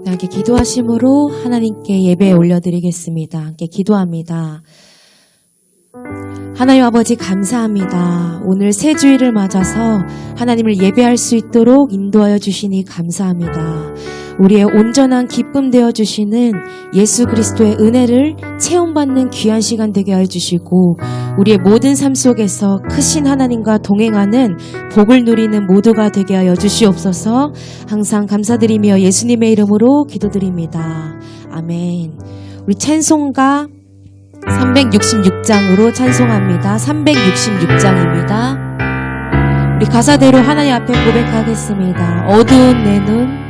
함께 기도하심으로 하나님께 예배 올려드리겠습니다. 함께 기도합니다. 하나님 아버지 감사합니다. 오늘 새 주일을 맞아서 하나님을 예배할 수 있도록 인도하여 주시니 감사합니다. 우리의 온전한 기쁨 되어주시는 예수 그리스도의 은혜를 체험받는 귀한 시간 되게 하여 주시고 우리의 모든 삶 속에서 크신 하나님과 동행하는 복을 누리는 모두가 되게 하여 주시옵소서. 항상 감사드리며 예수님의 이름으로 기도드립니다. 아멘. 우리 찬송가 366장으로 찬송합니다. 366장입니다. 우리 가사대로 하나님 앞에 고백하겠습니다. 어두운 내 눈,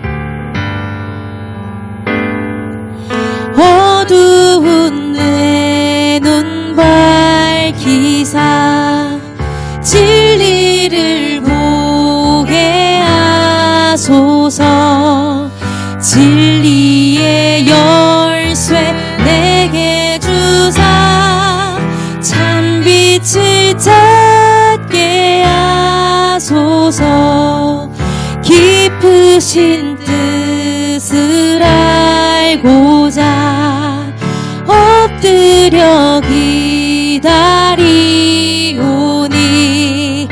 어두운 내 눈 밝히사 진리를 보게 하소서. 진리의 열쇠 내게 주사 참빛을 찾게 하소서. 깊으신 뜻을 알고자 엎드려 기다리오니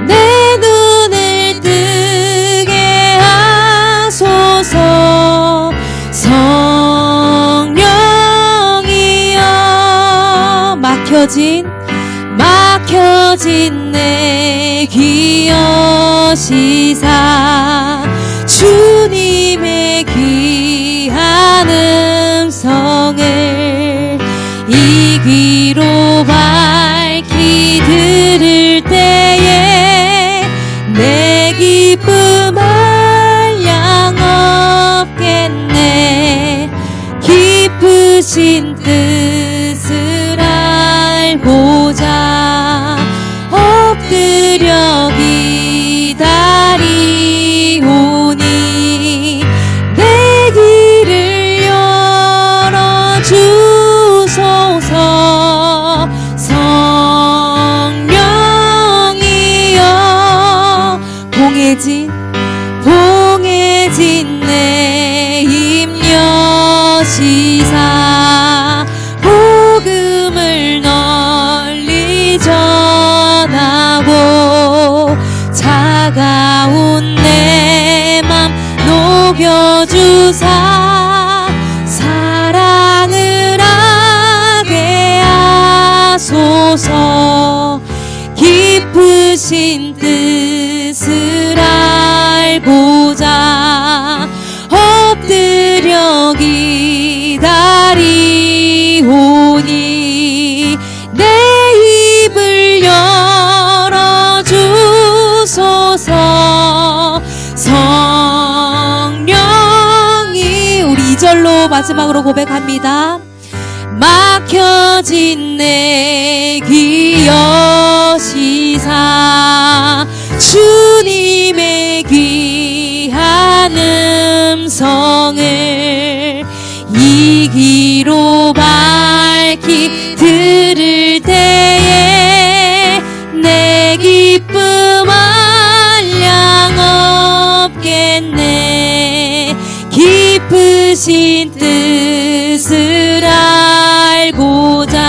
내 눈을 뜨게 하소서. 성령이여 막혀진 내 귀 여시사 주님의 귀한 음성을 이 귀로 밝히 들을 때에 내 기쁨 한량 없겠네. 깊으신 뜻을 알고자 엎드려 기다리오니 내 길을 열어주소서. 성령이여 봉해진 내 힘 여시사 복음을 널리 전하고 차가운 내 맘 녹여주사 사랑을 하게 하소서. 깊으신 뜻을 알고자 엎드려 기다리오니 내 입을 열어주소서. 성령이 우리 2절로 마지막으로 고백합니다. 막혀진 내 귀 여시사 주님의 귀한 음성을 이 귀로 밝히 들을 때에 내 기쁨 한량 없겠네. 깊으신 뜻을 알고자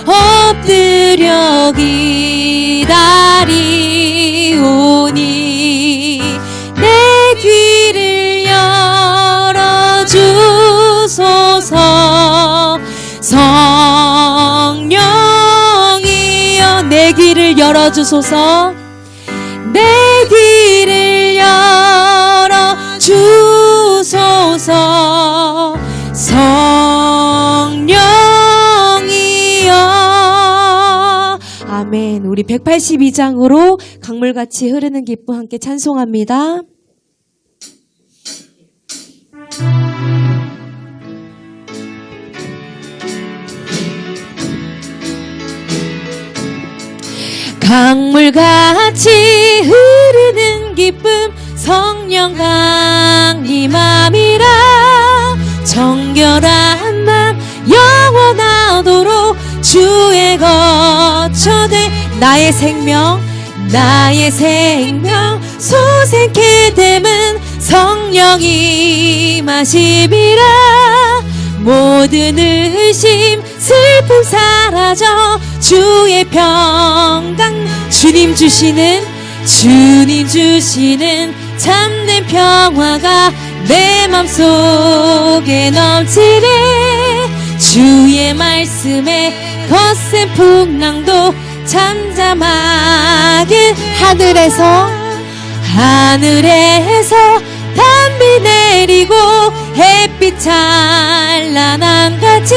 엎드려 기다리오니 내 귀를 열어주소서. 성령이여 내 귀를 열어주소서. 내 귀를 열어주소서. 성령이여. 아멘. 우리 182장으로 강물같이 흐르는 기쁨 함께 찬송합니다. 강물같이 흐르는 기쁨 성령 강림함이라. 정결한 맘 영원하도록 주의 거처돼 나의 생명 소생케 됨은 성령이 임하심이라. 모든 의심 슬픔 사라져 주의 평강. 주님 주시는 참된 평화가 내 맘속에 넘치네. 주의 말씀에 거센 풍랑도 잠잠하게. 하늘에서 단비 내리고 햇빛 찬란한 같이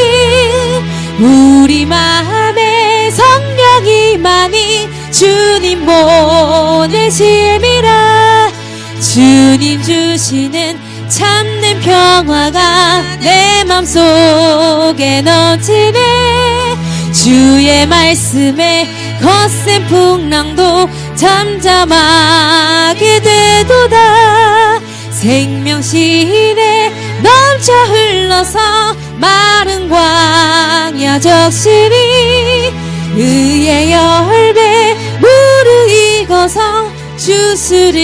우리 마음에 성령이 많이 주님 보내심이라. 주님 주시는 참된 평화가 내 맘속에 넘치네. 주의 말씀에 거센 풍랑도 잠잠하게 되도다. 생명신에 넘쳐 흘러서 마른 광야 적시니 의의 열매 무르익어서 주수를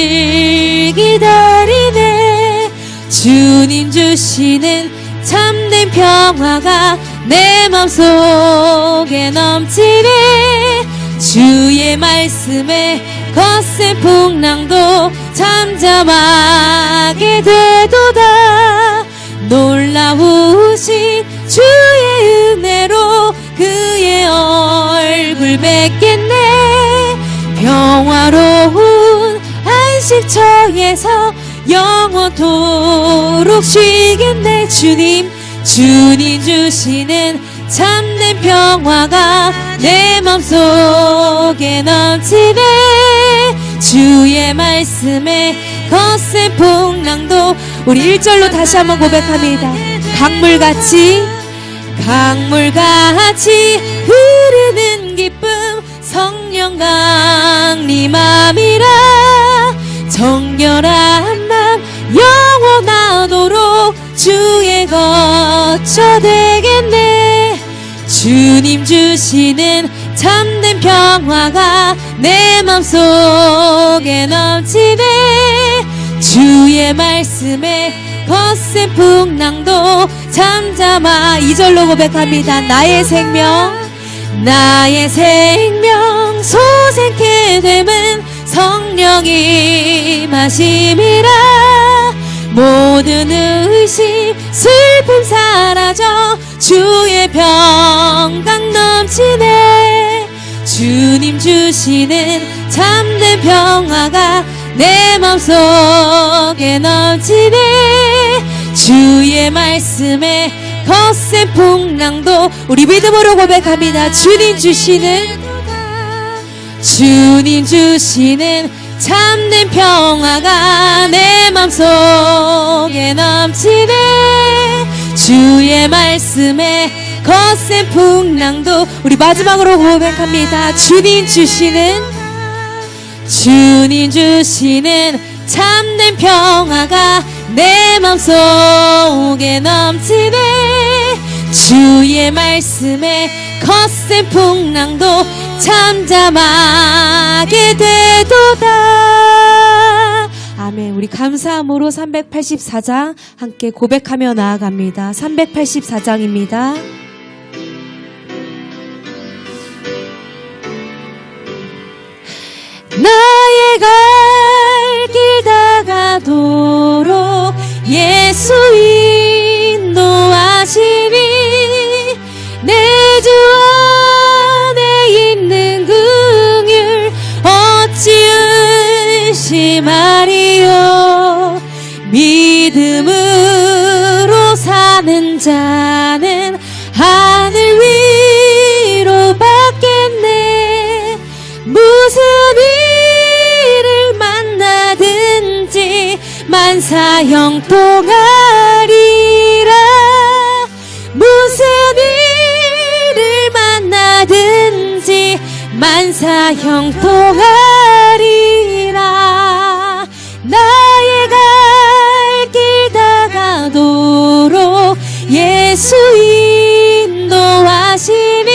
기다리네. 주님 주시는 참된 평화가 내 맘속에 넘치네. 주의 말씀에 거센 풍랑도 잠잠하게 되도다. 놀라우신 주의 은혜로 그의 얼굴 뵙겠네. 평화로운 안식처에서 영원토록 쉬겠네. 주님 주시는 참된 평화가 내 맘속에 넘치네. 주의 말씀에 거센 풍랑도. 우리 1절로 다시 한번 고백합니다. 강물같이 흐르는 기쁨 성령 강림함이라. 정결한 맘 영원하도록 주의 거처 되겠네. 주님 주시는 참된 평화가 내 맘속에 넘치네. 주의 말씀에 거센 풍랑도 잠잠하. 2절로 고백합니다. 나의 생명 소생케 됨은 성령이 임하심이라. 모든 의심 슬픔 사라져 주의 평강 넘치네. 주님 주시는 참된 평화가 내 맘속에 넘치네. 주의 말씀에 거센 풍랑도. 우리 믿음으로 고백합니다. 주님 주시는 참된 평화가 내 맘속에 넘치네. 주의 말씀에 거센 풍랑도. 우리 마지막으로 고백합니다. 주님 주시는 참된 평화가 내 맘속에 넘치네. 주의 말씀에 거센 풍랑도 잠잠하게 되도다. 아멘. 우리 감사함으로 384장 함께 고백하며 나아갑니다. 384장입니다. 나의 갈 길 다가도록 예수 인도하시니 내 주 안에 있는 긍휼 어찌 의심하리요. 믿음으로 사는 자는 하늘 위로 받겠네. 무슨 일을 만나든지 만사 형통하리라. 무슨 일을 만나든지 만사 형통하리라. 나의 갈 길 다가도록 예수 인도하시니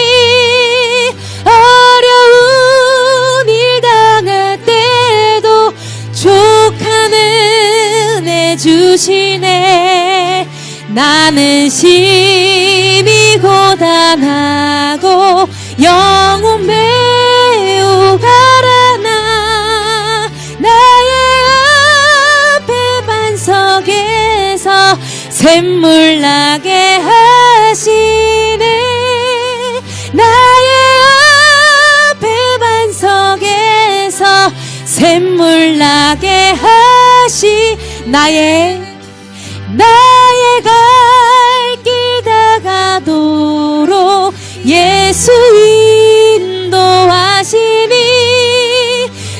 어려운 일 당할 때도 족한 은혜 해주시네. 나는 심히 고단하고 영혼 매우 가라나 나의 앞에 반석에서 샘물 나게 하시네. 나의 앞에 반석에서 샘물 나게 하시. 나의 갈 길 다가도록 예수 인도하시니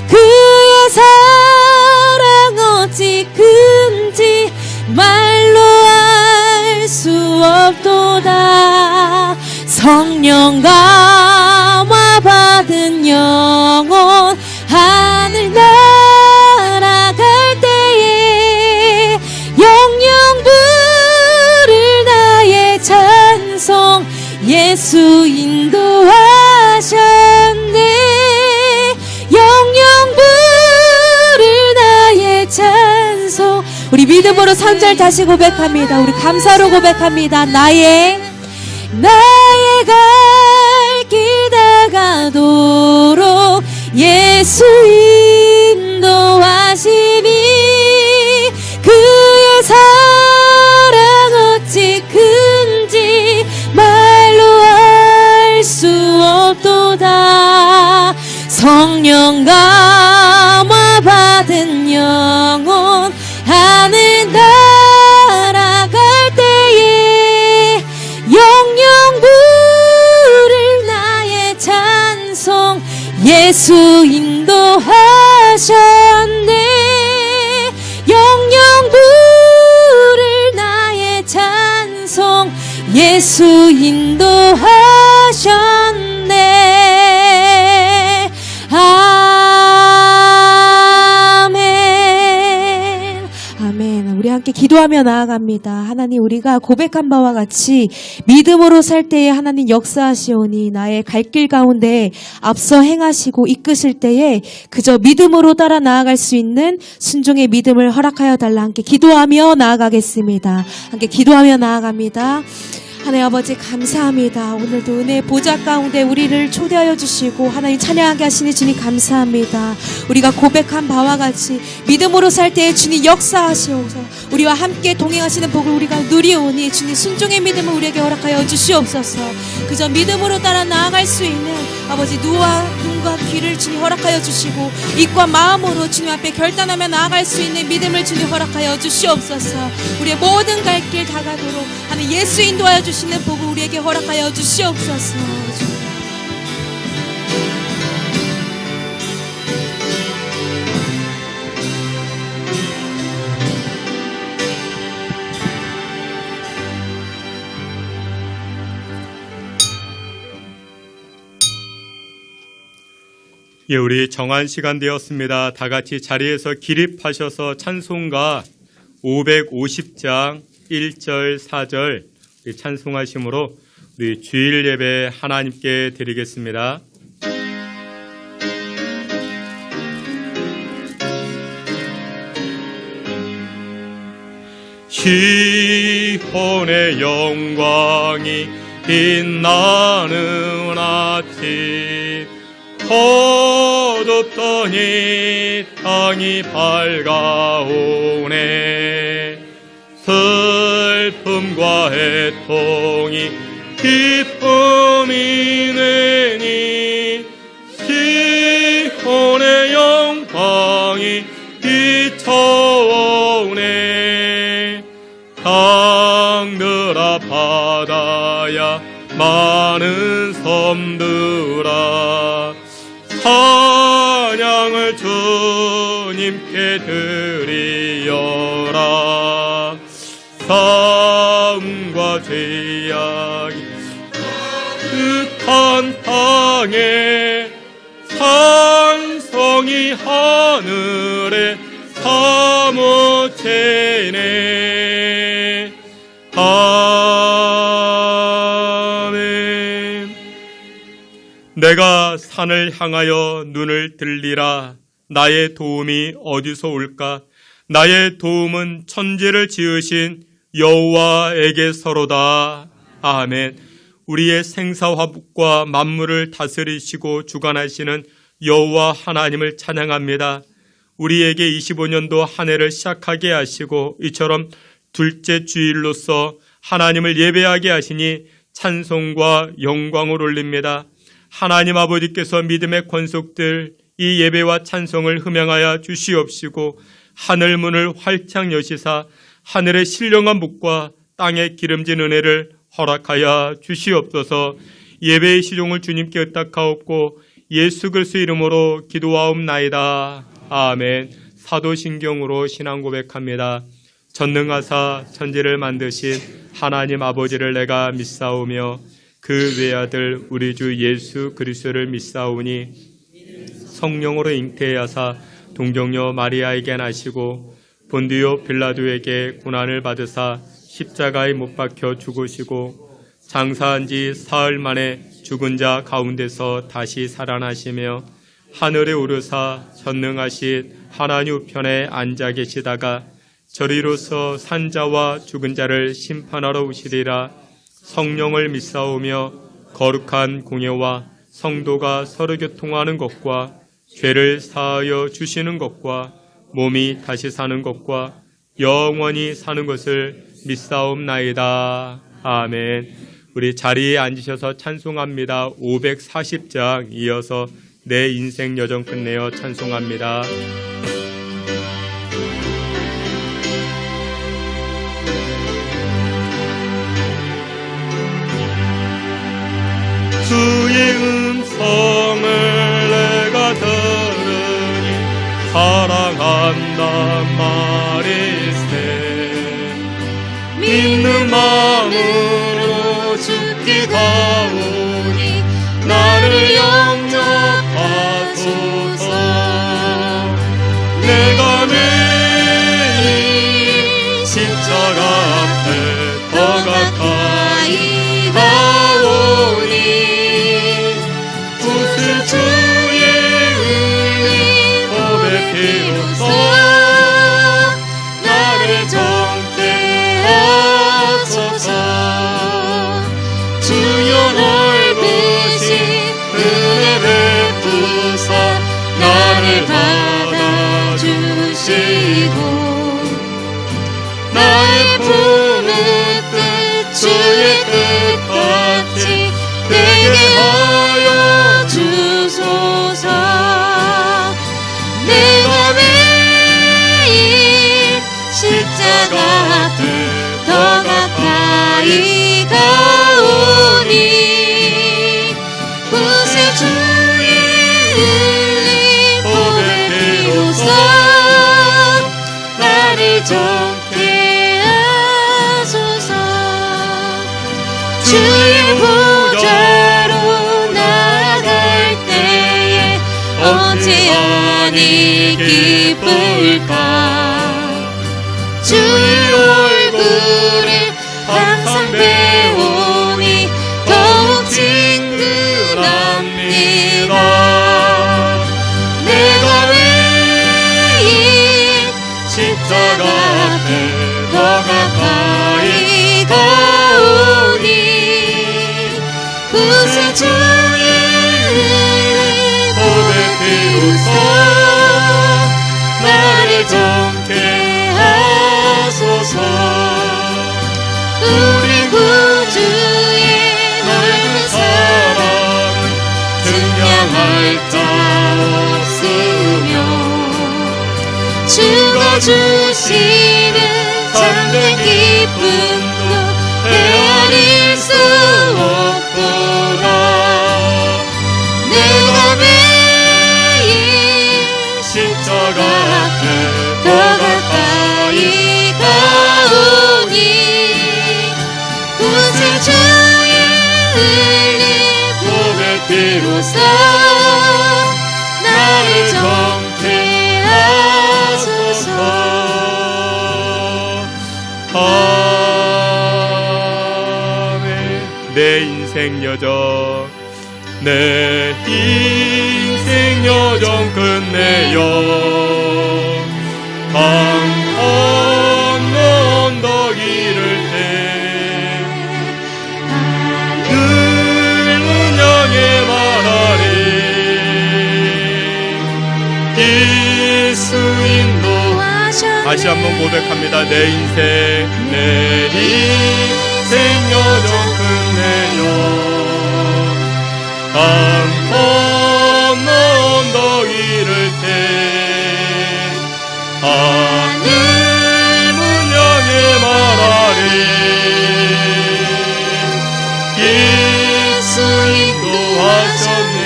그의 사랑 어찌 큰지 말로 알 수 없도다. 성령 감화 받은 영혼 하늘 날아갈 때에 영영 부를 나의 찬송 예수 인도하셨네. 영영 부를 나의 찬송. 우리 믿음으로 3절 다시 고백합니다. 우리 감사로 고백합니다. 나의 갈 길 다가도록 예수 인도하시니 그의 사랑 어찌 큰지 말로 알 수 없도다. 성령 감화 받은 영혼 하늘 날아갈 때에 영영 부를 나의 찬송 예수 인도하셨네. 영영 부를 나의 찬송 예수 인도하셨네. 아멘. 아멘. 우리 함께 기도하며 나아갑니다. 하나님, 우리가 고백한 바와 같이 믿음으로 살 때에 하나님 역사하시오니 나의 갈 길 가운데 앞서 행하시고 이끄실 때에 그저 믿음으로 따라 나아갈 수 있는 순종의 믿음을 허락하여 달라. 함께 기도하며 나아가겠습니다. 함께 기도하며 나아갑니다. 하나님 아버지 감사합니다. 오늘도 은혜의 보좌 가운데 우리를 초대하여 주시고 하나님 찬양하게 하시니 주님 감사합니다. 우리가 고백한 바와 같이 믿음으로 살 때에 주님 역사하시옵소서. 우리와 함께 동행하시는 복을 우리가 누리오니 주님 순종의 믿음을 우리에게 허락하여 주시옵소서. 그저 믿음으로 따라 나아갈 수 있는 아버지 눈과 귀를 주님 허락하여 주시고 입과 마음으로 주님 앞에 결단하며 나아갈 수 있는 믿음을 주님 허락하여 주시옵소서. 우리의 모든 갈 길 다가도록 하는 예수 인도하여 주시는 복을 우리에게 허락하여 주시옵소서. 예, 우리 정한 시간 되었습니다. 다 같이 자리에서 기립하셔서 찬송가 550장 1절 4절 찬송하심으로 우리 주일 예배 하나님께 드리겠습니다. 시온의 영광이 빛나는 아침 어둡더니 땅이 밝아오네. 슬픔과 애통이 기쁨이 되니 시온의 영광이 비춰오네. 강들아 바다야 많은 섬들아 찬양을 주님께 드리어라. 싸움과 죄악이 가득한 땅에 찬송이 하늘에 사무치네. 아멘. 내가 산을 향하여 눈을 들리라. 나의 도움이 어디서 올까? 나의 도움은 천지를 지으신 여호와에게서로다. 아멘. 우리의 생사화복과 만물을 다스리시고 주관하시는 여호와 하나님을 찬양합니다. 우리에게 25년도 한 해를 시작하게 하시고 이처럼 둘째 주일로서 하나님을 예배하게 하시니 찬송과 영광을 올립니다. 하나님 아버지께서 믿음의 권속들 이 예배와 찬송을 흠양하여 주시옵시고 하늘 문을 활짝 여시사 하늘의 신령한 복과 땅의 기름진 은혜를 허락하여 주시옵소서. 예배의 시종을 주님께 의탁하옵고 예수 그리스도 이름으로 기도하옵나이다. 아멘. 사도신경으로 신앙 고백합니다. 전능하사 천지를 만드신 하나님 아버지를 내가 믿사오며 그 외아들 우리 주 예수 그리스도를 믿사오니 성령으로 잉태하사 동정녀 마리아에게 나시고 본디오 빌라도에게 고난을 받으사 십자가에 못 박혀 죽으시고 장사한 지 사흘 만에 죽은 자 가운데서 다시 살아나시며 하늘에 오르사 전능하신 하나님 우편에 앉아 계시다가 저리로서 산자와 죽은 자를 심판하러 오시리라. 성령을 믿사오며 거룩한 공예와 성도가 서로 교통하는 것과 죄를 사하여 주시는 것과 몸이 다시 사는 것과 영원히 사는 것을 믿사옵나이다. 아멘. 우리 자리에 앉으셔서 찬송합니다. 540장 이어서 내 인생 여정 끝내어 찬송합니다. 주의 음성을 내가 들으니 사랑한단 말일세. 믿는 마음으로 죽기 가오니 나를 영접하소서. 내가 매일 십자가 앞에 더 가까이 가오니 구슬 주의 흘린 법의 피로써 나를 정케 하소서. 주여 넓으신 은혜 베푸사 나를 받아주시고 나의 품의 뜻 주의 뜻같이 되게 하여 주소서. 내가 매일 십자가 앞에 더 가까이 가오니 구세 주의 흘린 법의 피로써 나를 정케 하소서. 주의 보좌로 나아갈 때에 어찌하니 기쁠까. 주의 얼굴을 항상 배우니 더욱 친근합니다. 내가 매일 십자가 앞에 더 가까이 가오니 구세 주의 흘린 법의 피로써 나를 정케 하소서. 우리 구주의 넓은 사랑은 증명할 자 없으며 주가 주시는 참된 기쁨도 헤아릴 수 없구나. 내가 매일 십자가 앞에 더 가까이 가오니 구세 주의 흘린 법의 피로써 나를 정케 하소서. 아멘. 내 인생 여정 내 인생 여정 끝내요 다시 한번 고백합니다. 내 인생 여정 끝내요. 강 건너 언덕 이를 때 하늘 문 향해 말하리. 예수 인도하셨네.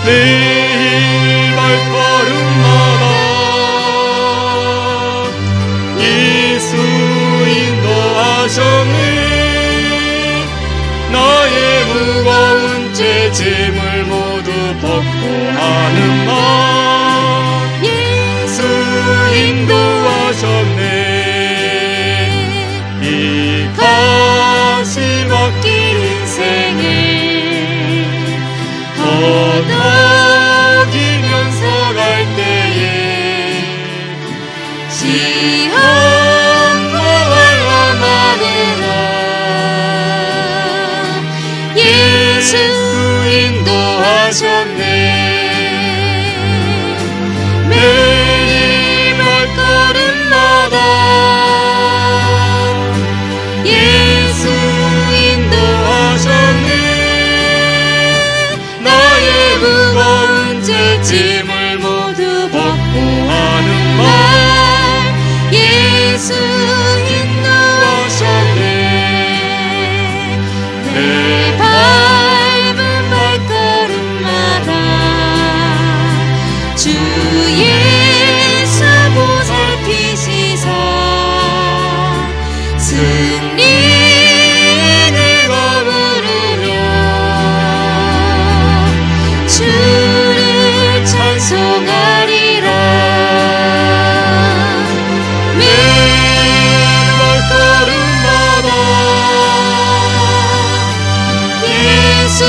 매일 발걸음마다 예수 인도하셨네. 나의 무거운 짐을 모두 벗고 하는 말 예수 인도하셨네. 이 가시 막힌 인생을 거덕이면서 갈 때에 시험과 환난하느라 예수 인도하셨네. 매일 발걸음마다 예수 인도하셨네. 나의 무거운 짐을 모두 벗고 하는 말 예수 인도하셨네. 내 밟은 발걸음마다 주 예수 보살피시사 승리를 거두려 주를 찬송하리라. 매일 발걸음마다 예수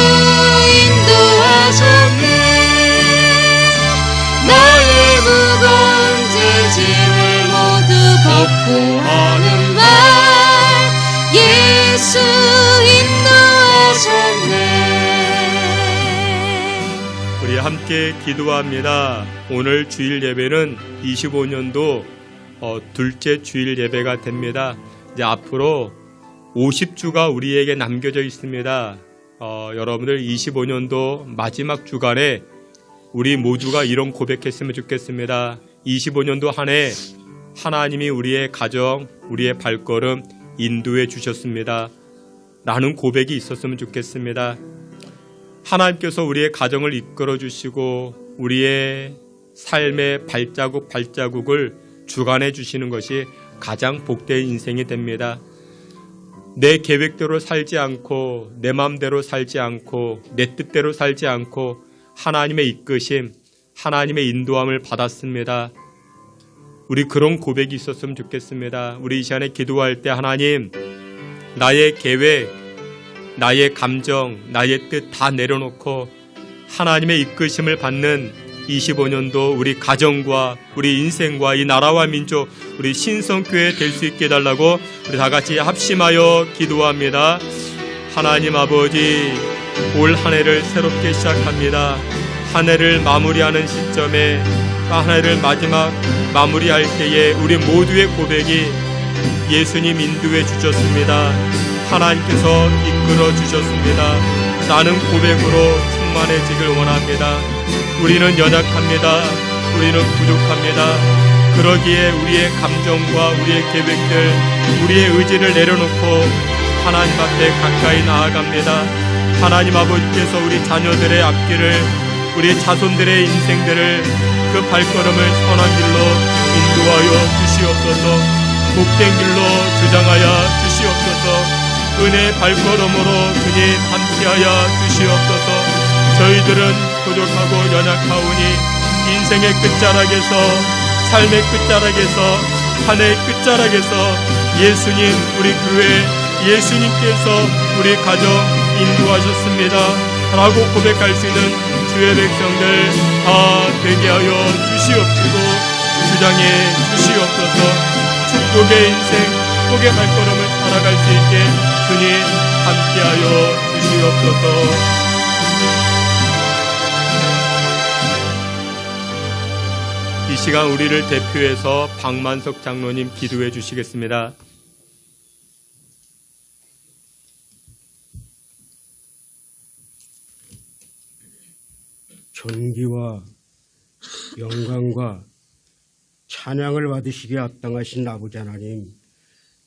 인도하셨네. 나의 무거운 짐을 모두 벗고 하는 말 예수 인도하셨네. 우리 함께 기도합니다. 오늘 주일 예배는 25년도 둘째 주일 예배가 됩니다. 이제 앞으로 50주가 우리에게 남겨져 있습니다. 여러분들 25년도 마지막 주간에 우리 모두가 이런 고백했으면 좋겠습니다. 25년도 한 해 하나님이 우리의 가정, 우리의 발걸음 인도해 주셨습니다. 라는 고백이 있었으면 좋겠습니다. 하나님께서 우리의 가정을 이끌어 주시고 우리의 삶의 발자국을 주관해 주시는 것이 가장 복된 인생이 됩니다. 내 계획대로 살지 않고 내 마음대로 살지 않고 내 뜻대로 살지 않고 하나님의 이끄심, 하나님의 인도함을 받았습니다. 우리 그런 고백이 있었으면 좋겠습니다. 우리 이 시간에 기도할 때 하나님, 나의 계획, 나의 감정, 나의 뜻 다 내려놓고 하나님의 이끄심을 받는 25년도 우리 가정과 우리 인생과 이 나라와 민족, 우리 신성교회 될 수 있게 해달라고 우리 다 같이 합심하여 기도합니다. 하나님 아버지, 올 한 해를 새롭게 시작합니다. 한 해를 마무리하는 시점에 한 해를 마지막 마무리할 때에 우리 모두의 고백이 예수님 인도해 주셨습니다. 하나님께서 이끌어 주셨습니다. 나는 고백으로 충만해지길 원합니다. 우리는 연약합니다. 우리는 부족합니다. 그러기에 우리의 감정과 우리의 계획들, 우리의 의지를 내려놓고 하나님 앞에 가까이 나아갑니다. 하나님 아버지께서 우리 자녀들의 앞길을, 우리 자손들의 인생들을 그 발걸음을 선한 길로 인도하여 주시옵소서. 복된 길로 주장하여 주시옵소서. 은혜 발걸음으로 주님 함께하여 주시옵소서. 저희들은 부족하고 연약하오니 인생의 끝자락에서, 삶의 끝자락에서, 한 해의 끝자락에서 예수님, 우리 교회 예수님께서 우리 가정 인도하셨습니다 라고 고백할 수 있는 주의 백성들 다 되게 하여 주시옵시고 주장해 주시옵소서. 축복의 인생, 축복의 발걸음을 살아갈 수 있게 주님 함께하여 주시옵소서. 이 시간 우리를 대표해서 박만석 장로님 기도해 주시겠습니다. 존귀와 영광과 찬양을 받으시기에 합당하신 아버지 하나님,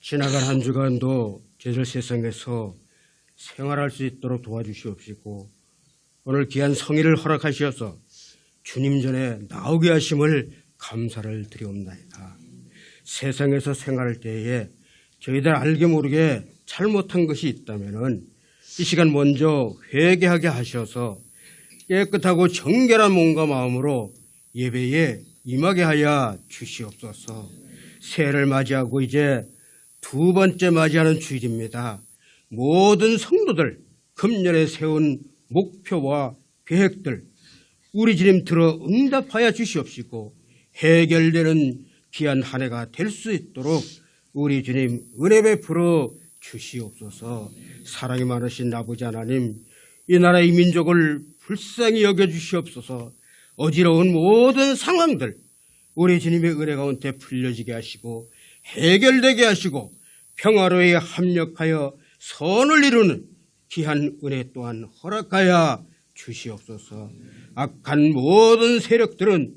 지나간 한 주간도 저희들 세상에서 생활할 수 있도록 도와주시옵시고 오늘 귀한 성의를 허락하시어서 주님 전에 나오게 하심을 감사를 드리옵나이다. 세상에서 생활할 때에 저희들 알게 모르게 잘못한 것이 있다면 이 시간 먼저 회개하게 하셔서 깨끗하고 정결한 몸과 마음으로 예배에 임하게 하여 주시옵소서. 새해를 맞이하고 이제 두 번째 맞이하는 주일입니다. 모든 성도들 금년에 세운 목표와 계획들 우리 주님 들어 응답하여 주시옵시고 해결되는 귀한 한 해가 될 수 있도록 우리 주님 은혜 베풀어 주시옵소서. 사랑이 많으신 아버지 하나님, 이 나라 이 민족을 불쌍히 여겨주시옵소서. 어지러운 모든 상황들 우리 주님의 은혜 가운데 풀려지게 하시고 해결되게 하시고 평화로에 합력하여 선을 이루는 귀한 은혜 또한 허락하여 주시옵소서. 악한 모든 세력들은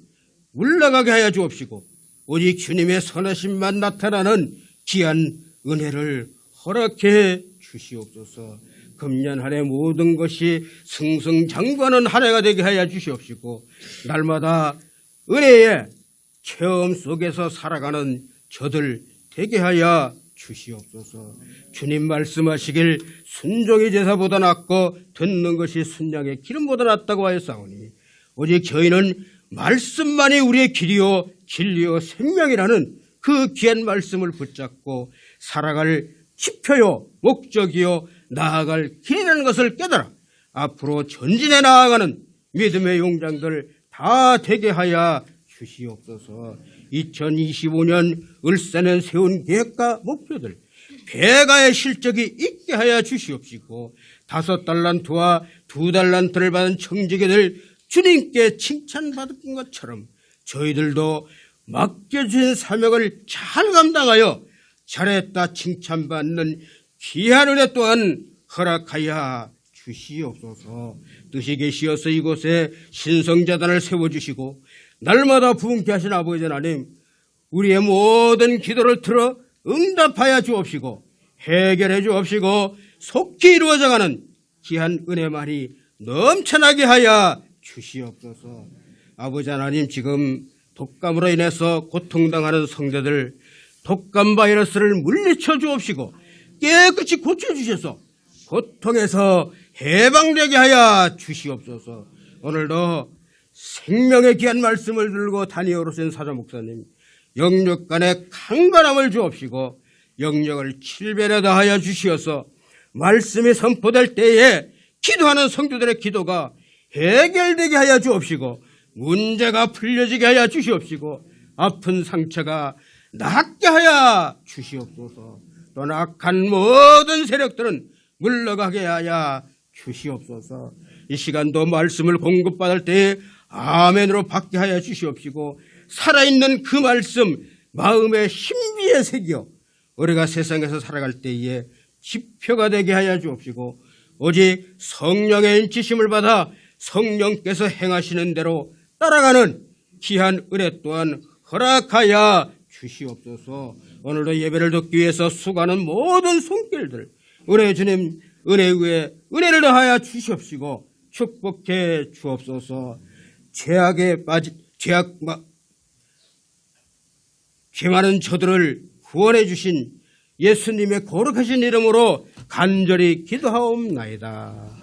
물러가게 하여 주옵시고 오직 주님의 선하심만 나타나는 귀한 은혜를 허락해 주시옵소서. 금년 한 해 모든 것이 승승장구하는 한 해가 되게 하여 주시옵시고 날마다 은혜의 체험 속에서 살아가는 저들 되게 하여 주시옵소서. 주님 말씀하시길 순종의 제사보다 낫고 듣는 것이 순양의 기름보다 낫다고 하였사오니 오직 저희는 말씀만이 우리의 길이요 진리요 생명이라는 그 귀한 말씀을 붙잡고 살아갈 지표요 목적이요 나아갈 길이라는 것을 깨달아 앞으로 전진해 나아가는 믿음의 용장들 다 되게 하여 주시옵소서. 2025년 을사년 세운 계획과 목표들 배가의 실적이 있게 하여 주시옵시고 5달란트와 2달란트를 받은 청지기들 주님께 칭찬받은 것처럼 저희들도 맡겨주신 사명을 잘 감당하여 잘했다 칭찬받는 귀한 은혜 또한 허락하여 주시옵소서. 뜻이 계시어서 이곳에 신성재단을 세워주시고 날마다 부흥케 하신 아버지 하나님, 우리의 모든 기도를 들어 응답하여 주옵시고 해결해 주옵시고 속히 이루어져가는 귀한 은혜만이 넘쳐나게 하여 주시옵소서. 아버지 하나님, 지금 독감으로 인해서 고통당하는 성도들 독감 바이러스를 물리쳐 주옵시고 깨끗이 고쳐주셔서 고통에서 해방되게 하여 주시옵소서. 오늘도 생명의 귀한 말씀을 들고 다니엘 오신 사자 목사님 영역 간의 강건함을 주옵시고 영역을 7배나 더하여 주시어서 말씀이 선포될 때에 기도하는 성도들의 기도가 해결되게 하여 주옵시고 문제가 풀려지게 하여 주시옵시고 아픈 상처가 낫게 하여 주시옵소서. 또 악한 모든 세력들은 물러가게 하여 주시옵소서. 이 시간도 말씀을 공급받을 때에 아멘으로 받게 하여 주시옵시고 살아있는 그 말씀 마음의 신비에 새겨 우리가 세상에서 살아갈 때에 지표가 되게 하여 주옵시고 오직 성령의 인치심을 받아 성령께서 행하시는 대로 따라가는 귀한 은혜 또한 허락하여 주시옵소서. 오늘도 예배를 듣기 위해서 수고하는 모든 손길들 은혜 주님 은혜 위에 은혜를 더하여 주시옵시고 축복해 주옵소서. 죄 많은 저들을 구원해 주신 예수님의 거룩하신 이름으로 간절히 기도하옵나이다.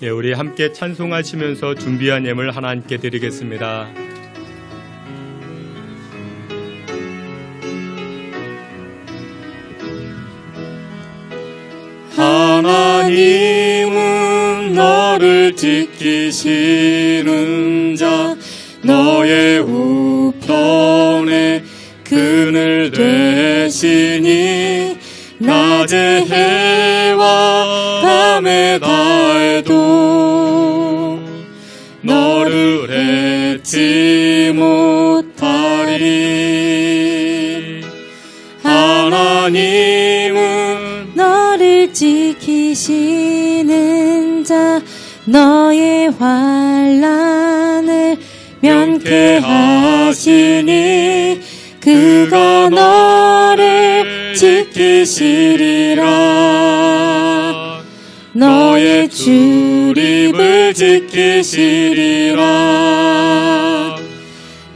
예, 우리 함께 찬송하시면서 준비한 예물 하나님께 드리겠습니다. 하나님은 너를 지키시는 자, 너의 우편에 그늘 되시니 낮에 해와 밤에 달도 너를 잊지 못하리. 하나님은 너를 지키시는 자, 너의 환난을 면케하시니 그가 너를 지키시리라. 너의 출입을 지키시리라.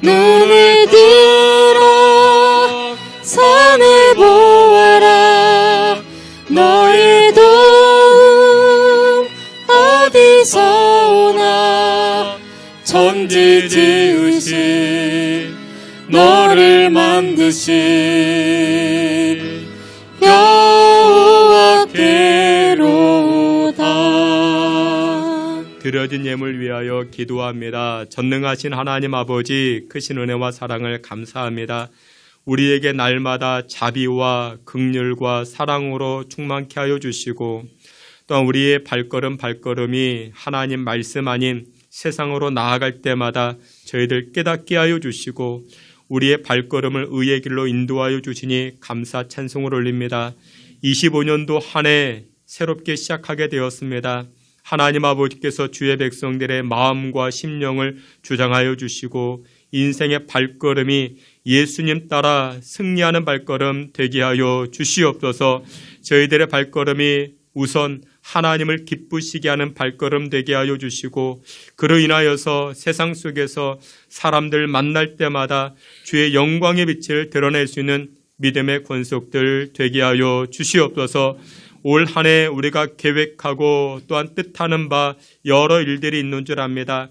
눈을 들어 산을 보아라. 너의 도움 어디서 오나. 천지 지으신 너를 만드신 여호와께로다. 드려진 예물 위하여 기도합니다. 전능하신 하나님 아버지, 크신 은혜와 사랑을 감사합니다. 우리에게 날마다 자비와 긍휼과 사랑으로 충만케 하여 주시고, 또한 우리의 발걸음이 하나님 말씀 아닌 세상으로 나아갈 때마다 저희들 깨닫게 하여 주시고, 우리의 발걸음을 의의 길로 인도하여 주시니 감사 찬송을 올립니다. 25년도 한 해 새롭게 시작하게 되었습니다. 하나님 아버지께서 주의 백성들의 마음과 심령을 주장하여 주시고, 인생의 발걸음이 예수님 따라 승리하는 발걸음 되게 하여 주시옵소서. 저희들의 발걸음이 우선 하나님을 기쁘시게 하는 발걸음 되게 하여 주시고, 그로 인하여서 세상 속에서 사람들 만날 때마다 주의 영광의 빛을 드러낼 수 있는 믿음의 권속들 되게 하여 주시옵소서. 올 한 해 우리가 계획하고 또한 뜻하는 바 여러 일들이 있는 줄 압니다.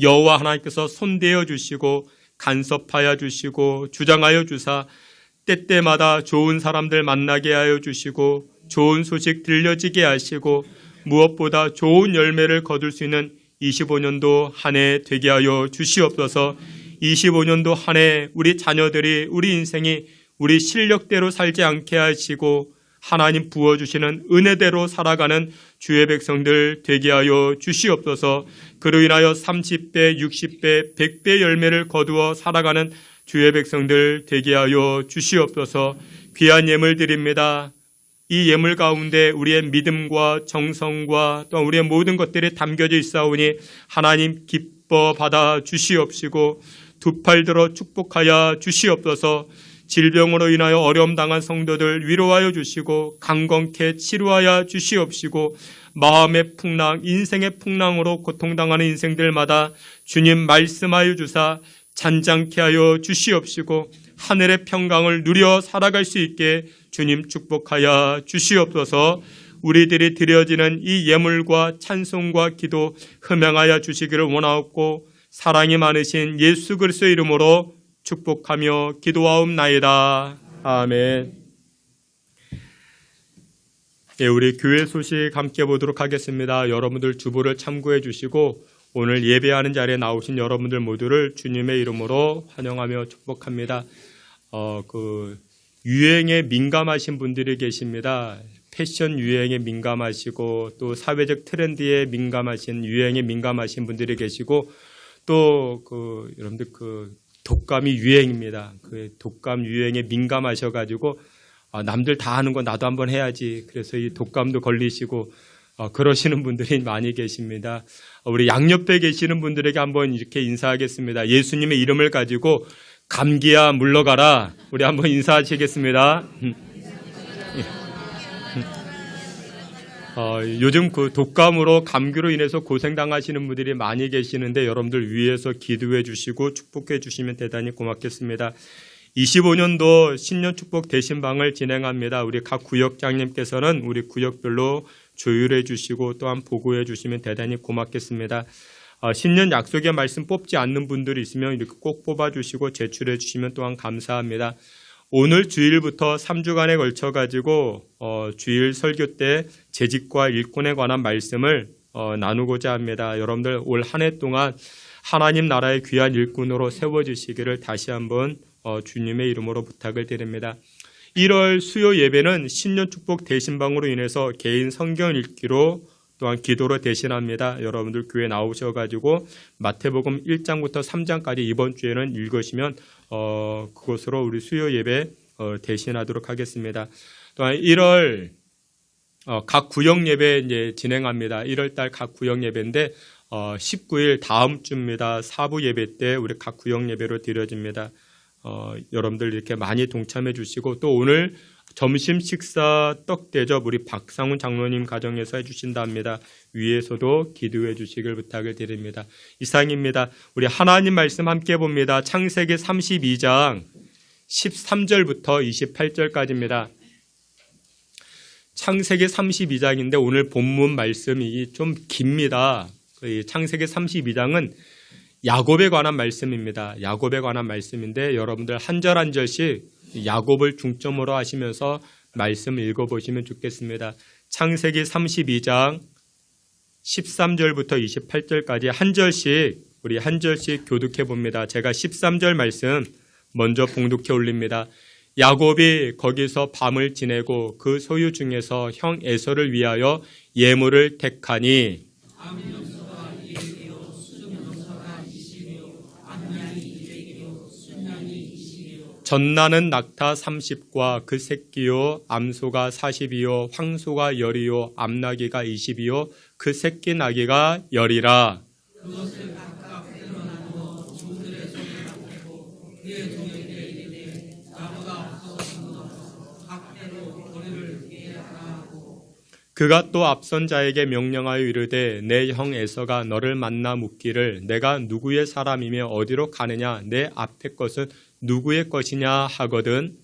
여호와 하나님께서 손대어 주시고 간섭하여 주시고 주장하여 주사 때때마다 좋은 사람들 만나게 하여 주시고 좋은 소식 들려지게 하시고 무엇보다 좋은 열매를 거둘 수 있는 25년도 한 해 되게 하여 주시옵소서. 25년도 한 해 우리 자녀들이 우리 인생이 우리 실력대로 살지 않게 하시고 하나님 부어주시는 은혜대로 살아가는 주의 백성들 되게 하여 주시옵소서. 그로 인하여 30배, 60배, 100배 열매를 거두어 살아가는 주의 백성들 되게 하여 주시옵소서. 귀한 예물 드립니다. 이 예물 가운데 우리의 믿음과 정성과 또 우리의 모든 것들이 담겨져 있사오니 하나님 기뻐 받아 주시옵시고 두 팔 들어 축복하여 주시옵소서. 질병으로 인하여 어려움 당한 성도들 위로하여 주시고 강건케 치료하여 주시옵시고 마음의 풍랑, 인생의 풍랑으로 고통당하는 인생들마다 주님 말씀하여 주사 잔잔케 하여 주시옵시고 하늘의 평강을 누려 살아갈 수 있게 주님 축복하여 주시옵소서. 우리들이 드려지는 이 예물과 찬송과 기도 흠양하여 주시기를 원하옵고 사랑이 많으신 예수 그리스도의 이름으로 축복하며 기도하옵나이다. 아멘. 예, 우리 교회 소식 함께 보도록 하겠습니다. 여러분들 주보를 참고해 주시고 오늘 예배하는 자리에 나오신 여러분들 모두를 주님의 이름으로 환영하며 축복합니다. 유행에 민감하신 분들이 계십니다. 패션 유행에 민감하시고 또 사회적 트렌드에 민감하신 유행에 민감하신 분들이 계시고 또 여러분들 독감이 유행입니다. 그 독감 유행에 민감하셔가지고 남들 다 하는 거 나도 한번 해야지. 그래서 이 독감도 걸리시고 그러시는 분들이 많이 계십니다. 우리 양옆에 계시는 분들에게 한번 이렇게 인사하겠습니다. 예수님의 이름을 가지고 감기야 물러가라. 우리 한번 인사하시겠습니다. 요즘 그 독감으로 감기로 인해서 고생당하시는 분들이 많이 계시는데 여러분들 위해서 기도해 주시고 축복해 주시면 대단히 고맙겠습니다. 25년도 신년 축복 대신방을 진행합니다. 우리 각 구역장님께서는 우리 구역별로 조율해 주시고 또한 보고해 주시면 대단히 고맙겠습니다. 신년 약속의 말씀 뽑지 않는 분들이 있으면 이렇게 꼭 뽑아주시고 제출해 주시면 또한 감사합니다. 오늘 주일부터 3주간에 걸쳐가지고 주일 설교 때 재직과 일꾼에 관한 말씀을 나누고자 합니다. 여러분들 올 한 해 동안 하나님 나라의 귀한 일꾼으로 세워주시기를 다시 한번 주님의 이름으로 부탁을 드립니다. 1월 수요 예배는 신년 축복 대신방으로 인해서 개인 성경 읽기로 또한 기도로 대신합니다. 여러분들 교회 나오셔가지고 마태복음 1장부터 3장까지 이번 주에는 읽으시면 그것으로 우리 수요 예배 대신하도록 하겠습니다. 또한 1월 각 구역 예배 이제 진행합니다. 1월 달 각 구역 예배인데 19일 다음 주입니다. 사부 예배 때 우리 각 구역 예배로 드려집니다. 여러분들 이렇게 많이 동참해 주시고 또 오늘 점심 식사 떡 대접 우리 박상훈 장로님 가정에서 해주신다 합니다. 위에서도 기도해 주시길 부탁을 드립니다. 이상입니다. 우리 하나님 말씀 함께 봅니다. 창세기 32장 13절부터 28절까지입니다. 창세기 32장인데 오늘 본문 말씀이 좀 깁니다. 창세기 32장은 야곱에 관한 말씀입니다. 야곱에 관한 말씀인데 여러분들 한 절 한 절씩 야곱을 중점으로 하시면서 말씀 읽어보시면 좋겠습니다. 창세기 32장 13절부터 28절까지 한 절씩 우리 한 절씩 교독해 봅니다. 제가 13절 말씀 먼저 봉독해 올립니다. 야곱이 거기서 밤을 지내고 그 소유 중에서 형 에서를 위하여 예물을 택하니 전나는 낙타 30과 그 새끼요 암소가 40이요 황소가 10이요 암나귀가 20이요 그 새끼 나귀가 10이라. 그가 또 앞선 자에게 명령하여 이르되 내 형 에서가 너를 만나 묻기를 내가 누구의 사람이며 어디로 가느냐 내 앞에 것은 누구의 것이냐 하거든.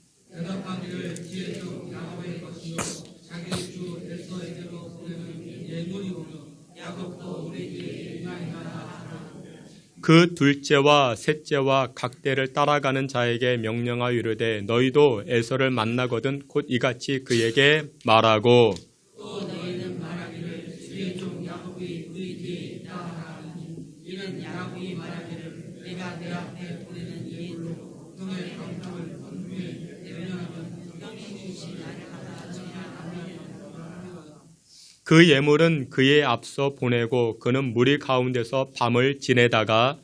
그 둘째와 셋째와 각대를 따라가는 자에게 명령하여 이르되 너희도 에서를 만나거든 곧 이같이 그에게 말하고 또 너희는 말하기를 주의 종 야곱이 우리 뒤에 따라가니 이는 야곱이 말하기를 내가 내 앞에 보내는 이인으로 그의 영광을 분명히 대변하면 형이 주신 나를 그 예물은 그의 앞서 보내고 그는 무리 가운데서 밤을 지내다가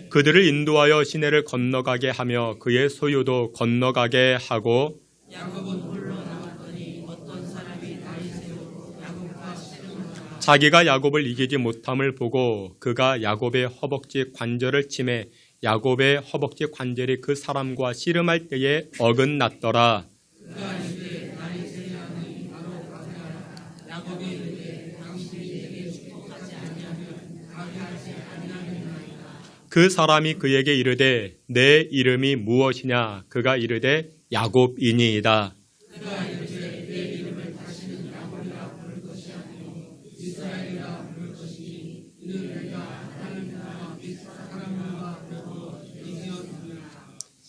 그들을 인도하여 시내를 건너가게 하며 그의 소유도 건너가게 하고 자기가 야곱을 이기지 못함을 보고 그가 야곱의 허벅지 관절을 치매 야곱의 허벅지 관절이 그 사람과 씨름할 때에 어긋났더라. 그 사람이 그에게 이르되 내 이름이 무엇이냐? 그가 이르되 야곱이니이다.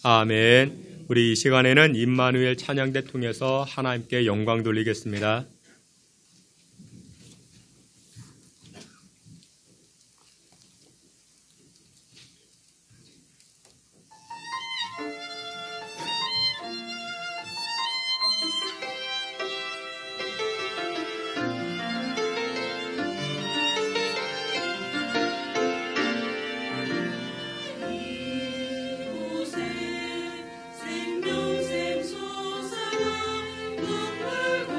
아멘. 우리 이 시간에는 임마누엘 찬양대 통해서 하나님께 영광 돌리겠습니다. 생명샘 솟아나 눈물고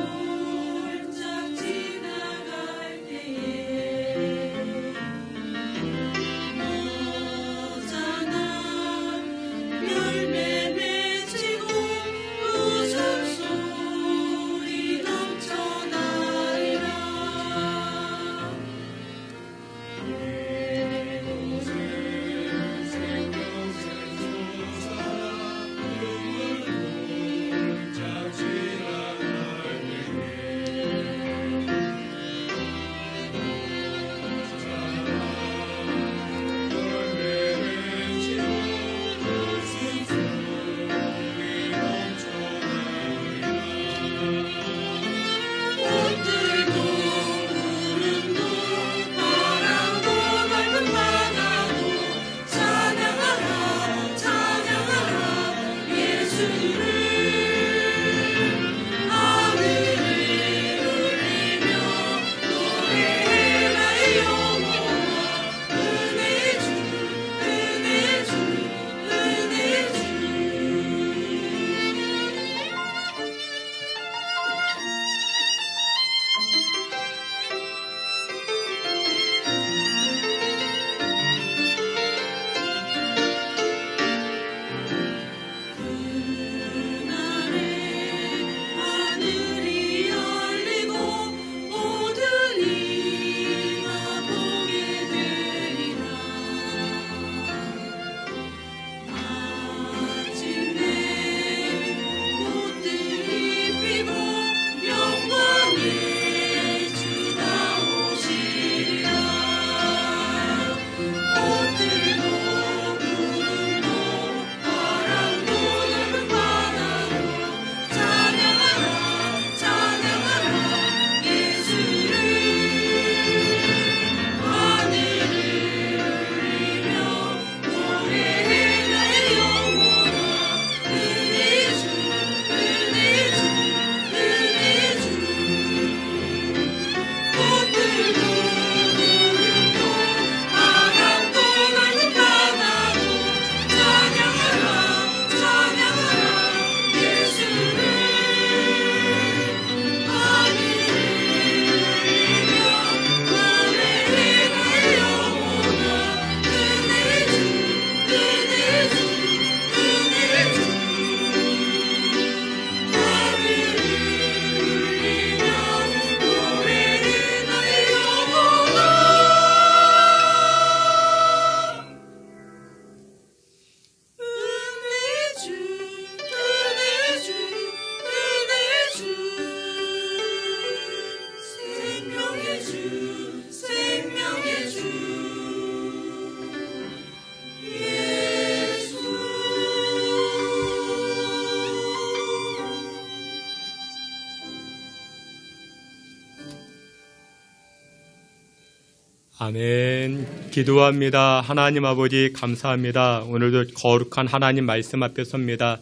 아멘. 기도합니다. 하나님 아버지 감사합니다. 오늘도 거룩한 하나님 말씀 앞에 섭니다.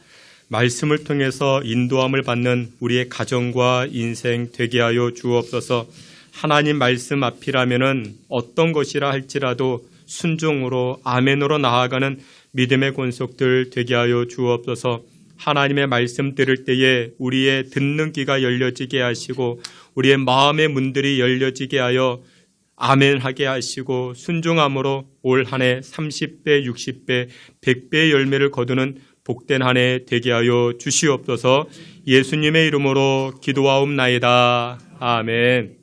말씀을 통해서 인도함을 받는 우리의 가정과 인생 되게 하여 주옵소서. 하나님 말씀 앞이라면은 어떤 것이라 할지라도 순종으로 아멘으로 나아가는 믿음의 권속들 되게 하여 주옵소서. 하나님의 말씀 들을 때에 우리의 듣는 귀가 열려지게 하시고 우리의 마음의 문들이 열려지게 하여 아멘하게 하시고 순종함으로 올 한 해 30배, 60배, 100배의 열매를 거두는 복된 한 해 되게 하여 주시옵소서. 예수님의 이름으로 기도하옵나이다. 아멘.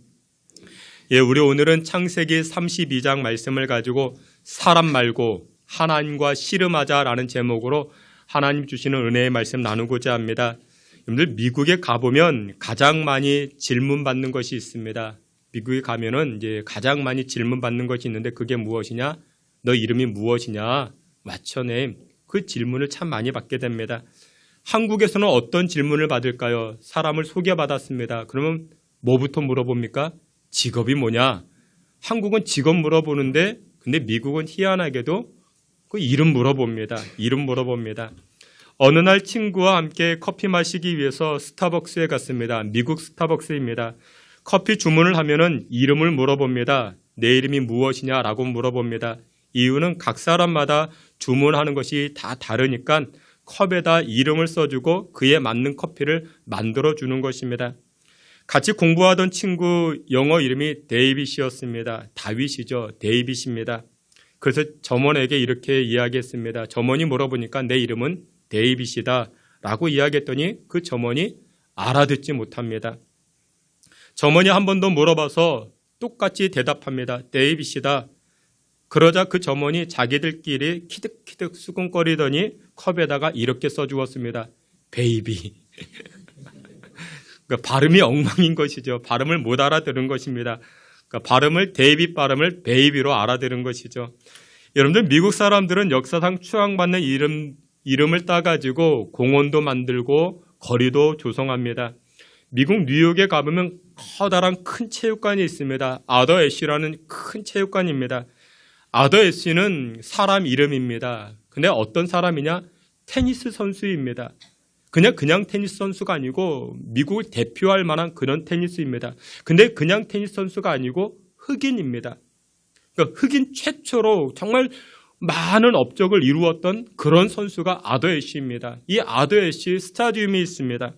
예, 우리 오늘은 창세기 32장 말씀을 가지고 사람 말고 하나님과 씨름하자라는 제목으로 하나님 주시는 은혜의 말씀 나누고자 합니다. 여러분들 미국에 가보면 가장 많이 질문받는 것이 있습니다. 미국에 가면은 이제 가장 많이 질문받는 것이 있는데 그게 무엇이냐? 너 이름이 무엇이냐? What's your name? 그 질문을 참 많이 받게 됩니다. 한국에서는 어떤 질문을 받을까요? 사람을 소개받았습니다. 그러면 뭐부터 물어봅니까? 직업이 뭐냐? 한국은 직업 물어보는데 근데 미국은 희한하게도 그 이름 물어봅니다. 이름 물어봅니다. 어느 날 친구와 함께 커피 마시기 위해서 스타벅스에 갔습니다. 미국 스타벅스입니다. 커피 주문을 하면은 이름을 물어봅니다. 내 이름이 무엇이냐라고 물어봅니다. 이유는 각 사람마다 주문하는 것이 다 다르니까 컵에다 이름을 써주고 그에 맞는 커피를 만들어주는 것입니다. 같이 공부하던 친구 영어 이름이 데이빗이었습니다. 다윗이죠. 데이빗입니다. 그래서 점원에게 이렇게 이야기했습니다. 점원이 물어보니까 내 이름은 데이빗이다 라고 이야기했더니 그 점원이 알아듣지 못합니다. 점원이 한 번 더 물어봐서 똑같이 대답합니다. 데이빗이다. 그러자 그 점원이 자기들끼리 키득키득 수근거리더니 컵에다가 이렇게 써주었습니다. 베이비. 그러니까 발음이 엉망인 것이죠. 발음을 못 알아들은 것입니다. 그러니까 데이빗 발음을 베이비로 알아들은 것이죠. 여러분들 미국 사람들은 역사상 추앙받는 이름을 따가지고 공원도 만들고 거리도 조성합니다. 미국 뉴욕에 가보면 커다란 큰 체육관이 있습니다. 아더 애쉬라는 큰 체육관입니다. 아더 애쉬는 사람 이름입니다. 근데 어떤 사람이냐? 테니스 선수입니다. 그냥 테니스 선수가 아니고 미국을 대표할 만한 그런 테니스입니다. 근데 그냥 테니스 선수가 아니고 흑인입니다. 그러니까 흑인 최초로 정말 많은 업적을 이루었던 그런 선수가 아더 애쉬입니다. 이 아더 애쉬 스타디움이 있습니다.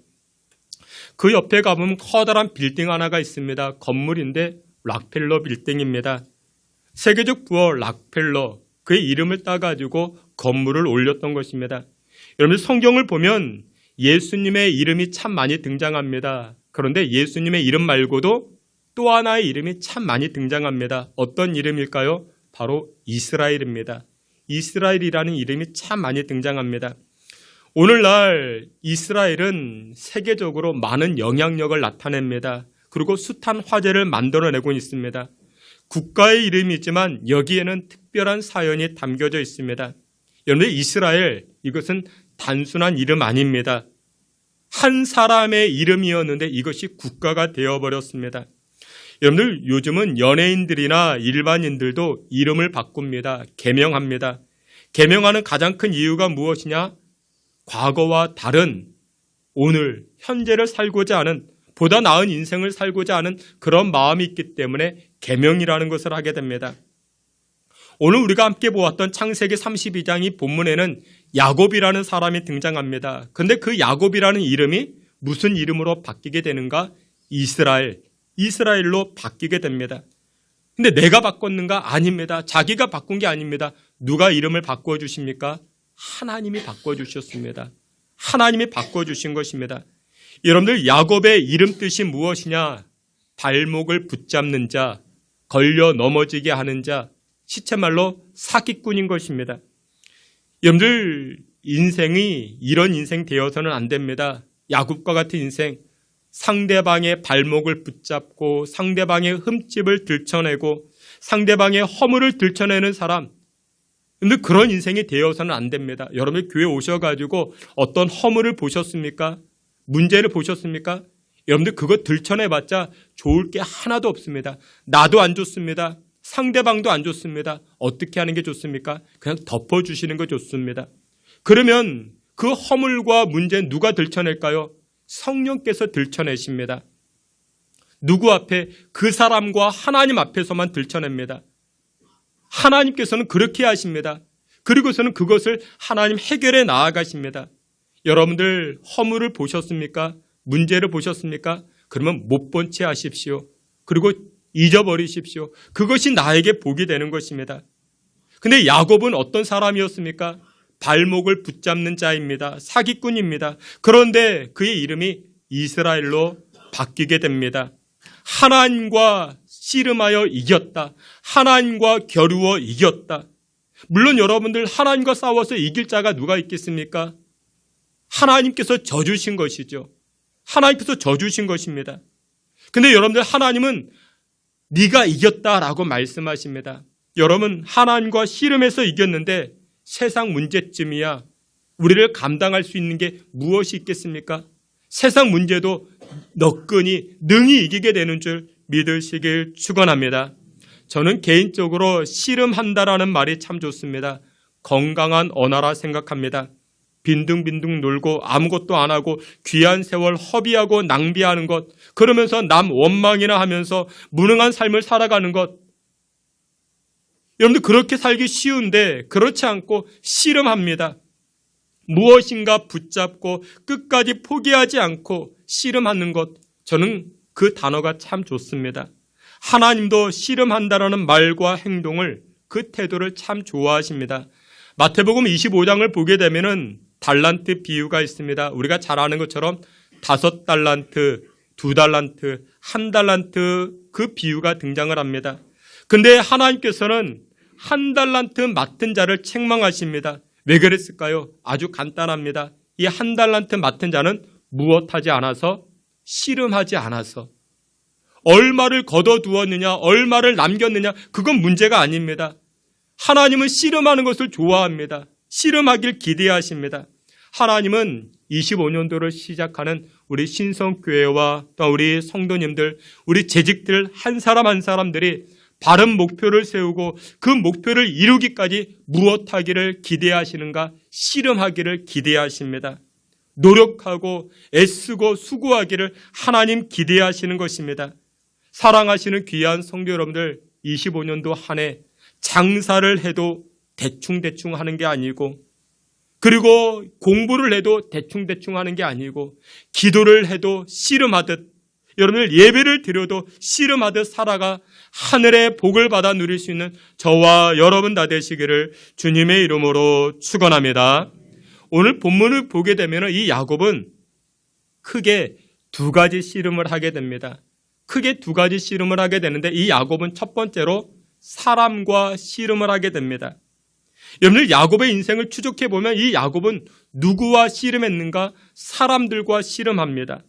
그 옆에 가보면 커다란 빌딩 하나가 있습니다. 건물인데 락펠러 빌딩입니다. 세계적 부호 락펠러, 그의 이름을 따가지고 건물을 올렸던 것입니다. 여러분 성경을 보면 예수님의 이름이 참 많이 등장합니다. 그런데 예수님의 이름 말고도 또 하나의 이름이 참 많이 등장합니다. 어떤 이름일까요? 바로 이스라엘입니다. 이스라엘이라는 이름이 참 많이 등장합니다. 오늘날 이스라엘은 세계적으로 많은 영향력을 나타냅니다. 그리고 숱한 화제를 만들어내고 있습니다. 국가의 이름이지만 여기에는 특별한 사연이 담겨져 있습니다. 여러분 이스라엘 이것은 단순한 이름 아닙니다. 한 사람의 이름이었는데 이것이 국가가 되어버렸습니다. 여러분들 요즘은 연예인들이나 일반인들도 이름을 바꿉니다. 개명합니다. 개명하는 가장 큰 이유가 무엇이냐? 과거와 다른 오늘 현재를 살고자 하는 보다 나은 인생을 살고자 하는 그런 마음이 있기 때문에 개명이라는 것을 하게 됩니다. 오늘 우리가 함께 보았던 창세기 32장이 본문에는 야곱이라는 사람이 등장합니다. 그런데 그 야곱이라는 이름이 무슨 이름으로 바뀌게 되는가? 이스라엘로 바뀌게 됩니다. 근데 내가 바꿨는가? 아닙니다. 자기가 바꾼 게 아닙니다. 누가 이름을 바꿔주십니까? 하나님이 바꿔주셨습니다. 하나님이 바꿔주신 것입니다. 여러분들 야곱의 이름 뜻이 무엇이냐? 발목을 붙잡는 자, 걸려 넘어지게 하는 자, 시체말로 사기꾼인 것입니다. 여러분들 인생이 이런 인생 되어서는 안 됩니다. 야곱과 같은 인생, 상대방의 발목을 붙잡고 상대방의 흠집을 들춰내고 상대방의 허물을 들춰내는 사람, 근데 그런 인생이 되어서는 안 됩니다. 여러분이 교회 오셔가지고 어떤 허물을 보셨습니까? 문제를 보셨습니까? 여러분들 그거 들춰내봤자 좋을 게 하나도 없습니다. 나도 안 좋습니다. 상대방도 안 좋습니다. 어떻게 하는 게 좋습니까? 그냥 덮어주시는 거 좋습니다. 그러면 그 허물과 문제는 누가 들춰낼까요? 성령께서 들춰내십니다. 누구 앞에? 그 사람과 하나님 앞에서만 들춰냅니다. 하나님께서는 그렇게 하십니다. 그리고서는 그것을 하나님 해결해 나아가십니다. 여러분들 허물을 보셨습니까? 문제를 보셨습니까? 그러면 못 본 채 하십시오. 그리고 잊어버리십시오. 그것이 나에게 복이 되는 것입니다. 근데 야곱은 어떤 사람이었습니까? 발목을 붙잡는 자입니다. 사기꾼입니다. 그런데 그의 이름이 이스라엘로 바뀌게 됩니다. 하나님과 씨름하여 이겼다. 하나님과 겨루어 이겼다. 물론 여러분들 하나님과 싸워서 이길 자가 누가 있겠습니까? 하나님께서 져주신 것이죠. 하나님께서 져주신 것입니다. 근데 여러분들 하나님은 네가 이겼다라고 말씀하십니다. 여러분 하나님과 씨름해서 이겼는데 세상 문제쯤이야 우리를 감당할 수 있는 게 무엇이 있겠습니까? 세상 문제도 너끈히 능히 이기게 되는 줄 믿으시길 축원합니다. 저는 개인적으로 씨름한다라는 말이 참 좋습니다. 건강한 언어라 생각합니다. 빈둥빈둥 놀고 아무것도 안 하고 귀한 세월 허비하고 낭비하는 것, 그러면서 남 원망이나 하면서 무능한 삶을 살아가는 것, 여러분들 그렇게 살기 쉬운데 그렇지 않고 씨름합니다. 무엇인가 붙잡고 끝까지 포기하지 않고 씨름하는 것, 저는 그 단어가 참 좋습니다. 하나님도 씨름한다라는 말과 행동을, 그 태도를 참 좋아하십니다. 마태복음 25장을 보게 되면은 달란트 비유가 있습니다. 우리가 잘 아는 것처럼 5달란트, 2달란트, 1달란트 그 비유가 등장을 합니다. 근데 하나님께서는 1달란트 맡은 자를 책망하십니다. 왜 그랬을까요? 아주 간단합니다. 이 1달란트 맡은 자는 무엇하지 않아서? 씨름하지 않아서. 얼마를 거둬두었느냐, 얼마를 남겼느냐, 그건 문제가 아닙니다. 하나님은 씨름하는 것을 좋아합니다. 씨름하길 기대하십니다. 하나님은 25년도를 시작하는 우리 신성교회와 또 우리 성도님들, 우리 재직들 한 사람 한 사람들이 바른 목표를 세우고 그 목표를 이루기까지 무엇하기를 기대하시는가? 씨름하기를 기대하십니다. 노력하고 애쓰고 수고하기를 하나님 기대하시는 것입니다. 사랑하시는 귀한 성도 여러분들, 25년도 한 해 장사를 해도 대충대충 하는 게 아니고, 그리고 공부를 해도 대충대충 하는 게 아니고, 기도를 해도 씨름하듯, 여러분들 예배를 드려도 씨름하듯 살아가 하늘의 복을 받아 누릴 수 있는 저와 여러분 다 되시기를 주님의 이름으로 축원합니다. 오늘 본문을 보게 되면 이 야곱은 크게 2가지 씨름을 하게 됩니다. 크게 2가지 씨름을 하게 되는데, 이 야곱은 첫 번째로 사람과 씨름을 하게 됩니다. 여러분들 야곱의 인생을 추적해 보면 이 야곱은 누구와 씨름했는가? 사람들과 씨름합니다.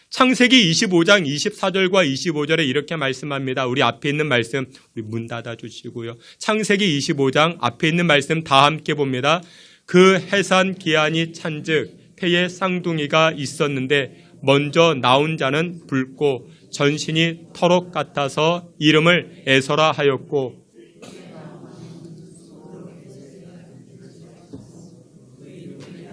창세기 25장 24절과 25절에 이렇게 말씀합니다. 우리 앞에 있는 말씀, 우리 문 닫아 주시고요. 창세기 25장 앞에 있는 말씀 다 함께 봅니다. 그 해산 기한이 찬즉 폐에 쌍둥이가 있었는데 먼저 나온 자는 붉고 전신이 털옷 같아서 이름을 에서라 하였고,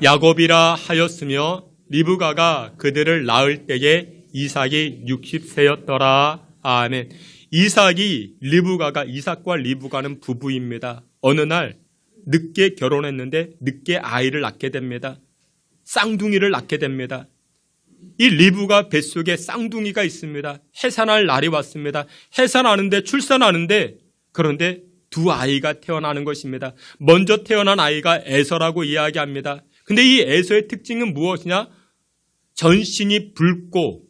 야곱이라 하였으며 리브가가 그들을 낳을 때에 이삭이 60세였더라. 아멘. 이삭이 리브가가, 이삭과 리브가는 부부입니다. 어느 날 늦게 결혼했는데 늦게 아이를 낳게 됩니다. 쌍둥이를 낳게 됩니다. 이 리브가 뱃속에 쌍둥이가 있습니다. 해산할 날이 왔습니다. 해산하는데, 출산하는데, 그런데 2 아이가 태어나는 것입니다. 먼저 태어난 아이가 에서라고 이야기합니다. 근데 이 에서의 특징은 무엇이냐? 전신이 붉고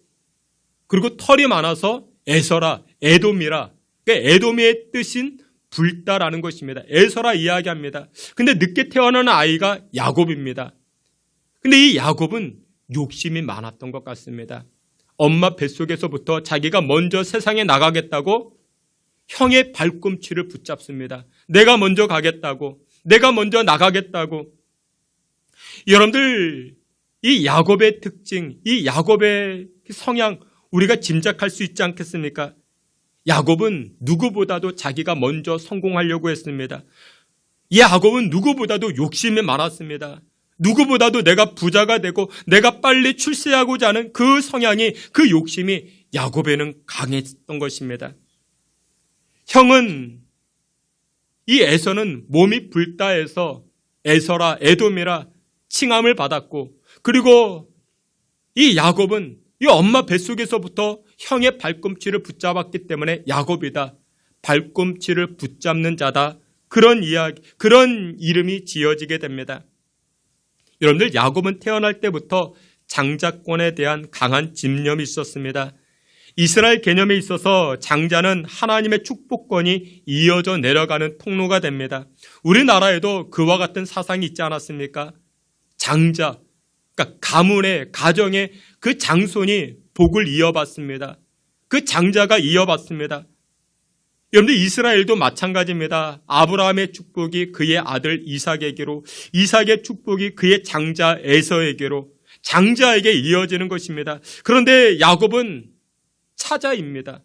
그리고 털이 많아서 에서라, 에돔이라, 그러니까 에돔의 뜻인 붉다라는 것입니다. 에서라 이야기합니다. 근데 늦게 태어난 아이가 야곱입니다. 근데 이 야곱은 욕심이 많았던 것 같습니다. 엄마 뱃속에서부터 자기가 먼저 세상에 나가겠다고 형의 발꿈치를 붙잡습니다. 내가 먼저 가겠다고, 내가 먼저 나가겠다고. 여러분들, 이 야곱의 특징, 이 야곱의 성향 우리가 짐작할 수 있지 않겠습니까? 야곱은 누구보다도 자기가 먼저 성공하려고 했습니다. 야곱은 누구보다도 욕심이 많았습니다. 누구보다도 내가 부자가 되고 내가 빨리 출세하고자 하는 그 성향이, 그 욕심이 야곱에는 강했던 것입니다. 형은, 이 에서는 몸이 불타해서 에서라, 에돔이라 칭함을 받았고, 그리고 이 야곱은 이 엄마 뱃속에서부터 형의 발꿈치를 붙잡았기 때문에 야곱이다, 발꿈치를 붙잡는 자다, 그런 이야기, 그런 이름이 지어지게 됩니다. 여러분들, 야곱은 태어날 때부터 장자권에 대한 강한 집념이 있었습니다. 이스라엘 개념에 있어서 장자는 하나님의 축복권이 이어져 내려가는 통로가 됩니다. 우리나라에도 그와 같은 사상이 있지 않았습니까? 장자, 그러니까 가문의, 가정의 그 장손이 복을 이어받습니다. 그 장자가 이어받습니다. 여러분들, 이스라엘도 마찬가지입니다. 아브라함의 축복이 그의 아들 이삭에게로, 이삭의 축복이 그의 장자 에서에게로, 장자에게 이어지는 것입니다. 그런데 야곱은 차자입니다.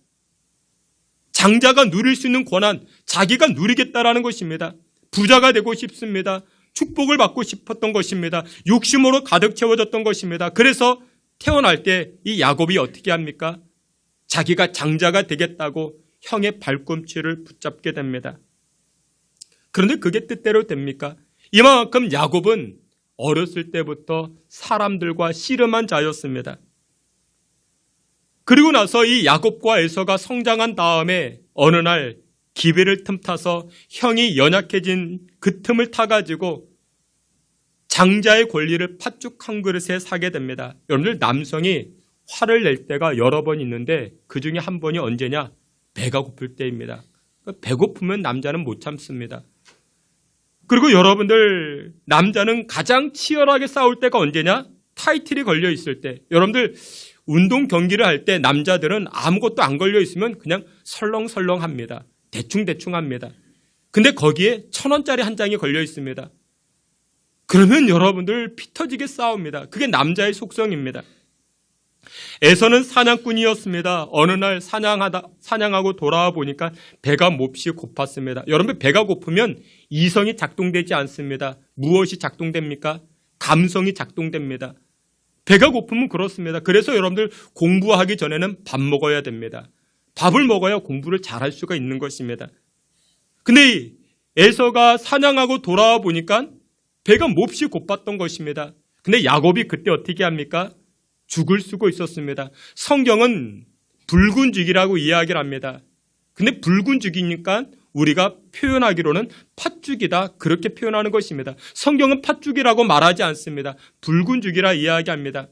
장자가 누릴 수 있는 권한, 자기가 누리겠다라는 것입니다. 부자가 되고 싶습니다. 축복을 받고 싶었던 것입니다. 욕심으로 가득 채워졌던 것입니다. 그래서 태어날 때 이 야곱이 어떻게 합니까? 자기가 장자가 되겠다고 형의 발꿈치를 붙잡게 됩니다. 그런데 그게 뜻대로 됩니까? 이만큼 야곱은 어렸을 때부터 사람들과 씨름한 자였습니다. 그리고 나서 이 야곱과 에서가 성장한 다음에 어느 날 기회를 틈타서 형이 연약해진 그 틈을 타가지고 장자의 권리를 팥죽 한 그릇에 사게 됩니다. 여러분들, 남성이 화를 낼 때가 여러 번 있는데 그 중에 한 번이 언제냐? 배가 고플 때입니다. 배고프면 남자는 못 참습니다. 그리고 여러분들, 남자는 가장 치열하게 싸울 때가 언제냐? 타이틀이 걸려 있을 때. 여러분들, 운동 경기를 할 때 남자들은 아무것도 안 걸려 있으면 그냥 설렁설렁 합니다. 대충대충 합니다. 근데 거기에 1,000원짜리 한 장이 걸려 있습니다. 그러면 여러분들 피 터지게 싸웁니다. 그게 남자의 속성입니다. 에서는 사냥꾼이었습니다. 어느 날 사냥하고 돌아와 보니까 배가 몹시 고팠습니다. 여러분, 배가 고프면 이성이 작동되지 않습니다. 무엇이 작동됩니까? 감성이 작동됩니다. 배가 고프면 그렇습니다. 그래서 여러분들, 공부하기 전에는 밥 먹어야 됩니다. 밥을 먹어야 공부를 잘할 수가 있는 것입니다. 근데 에서가 사냥하고 돌아와 보니까 배가 몹시 고팠던 것입니다. 근데 야곱이 그때 어떻게 합니까? 죽을 쓰고 있었습니다. 성경은 붉은 죽이라고 이야기를 합니다. 근데 붉은 죽이니까 우리가 표현하기로는 팥죽이다, 그렇게 표현하는 것입니다. 성경은 팥죽이라고 말하지 않습니다. 붉은 죽이라 이야기합니다.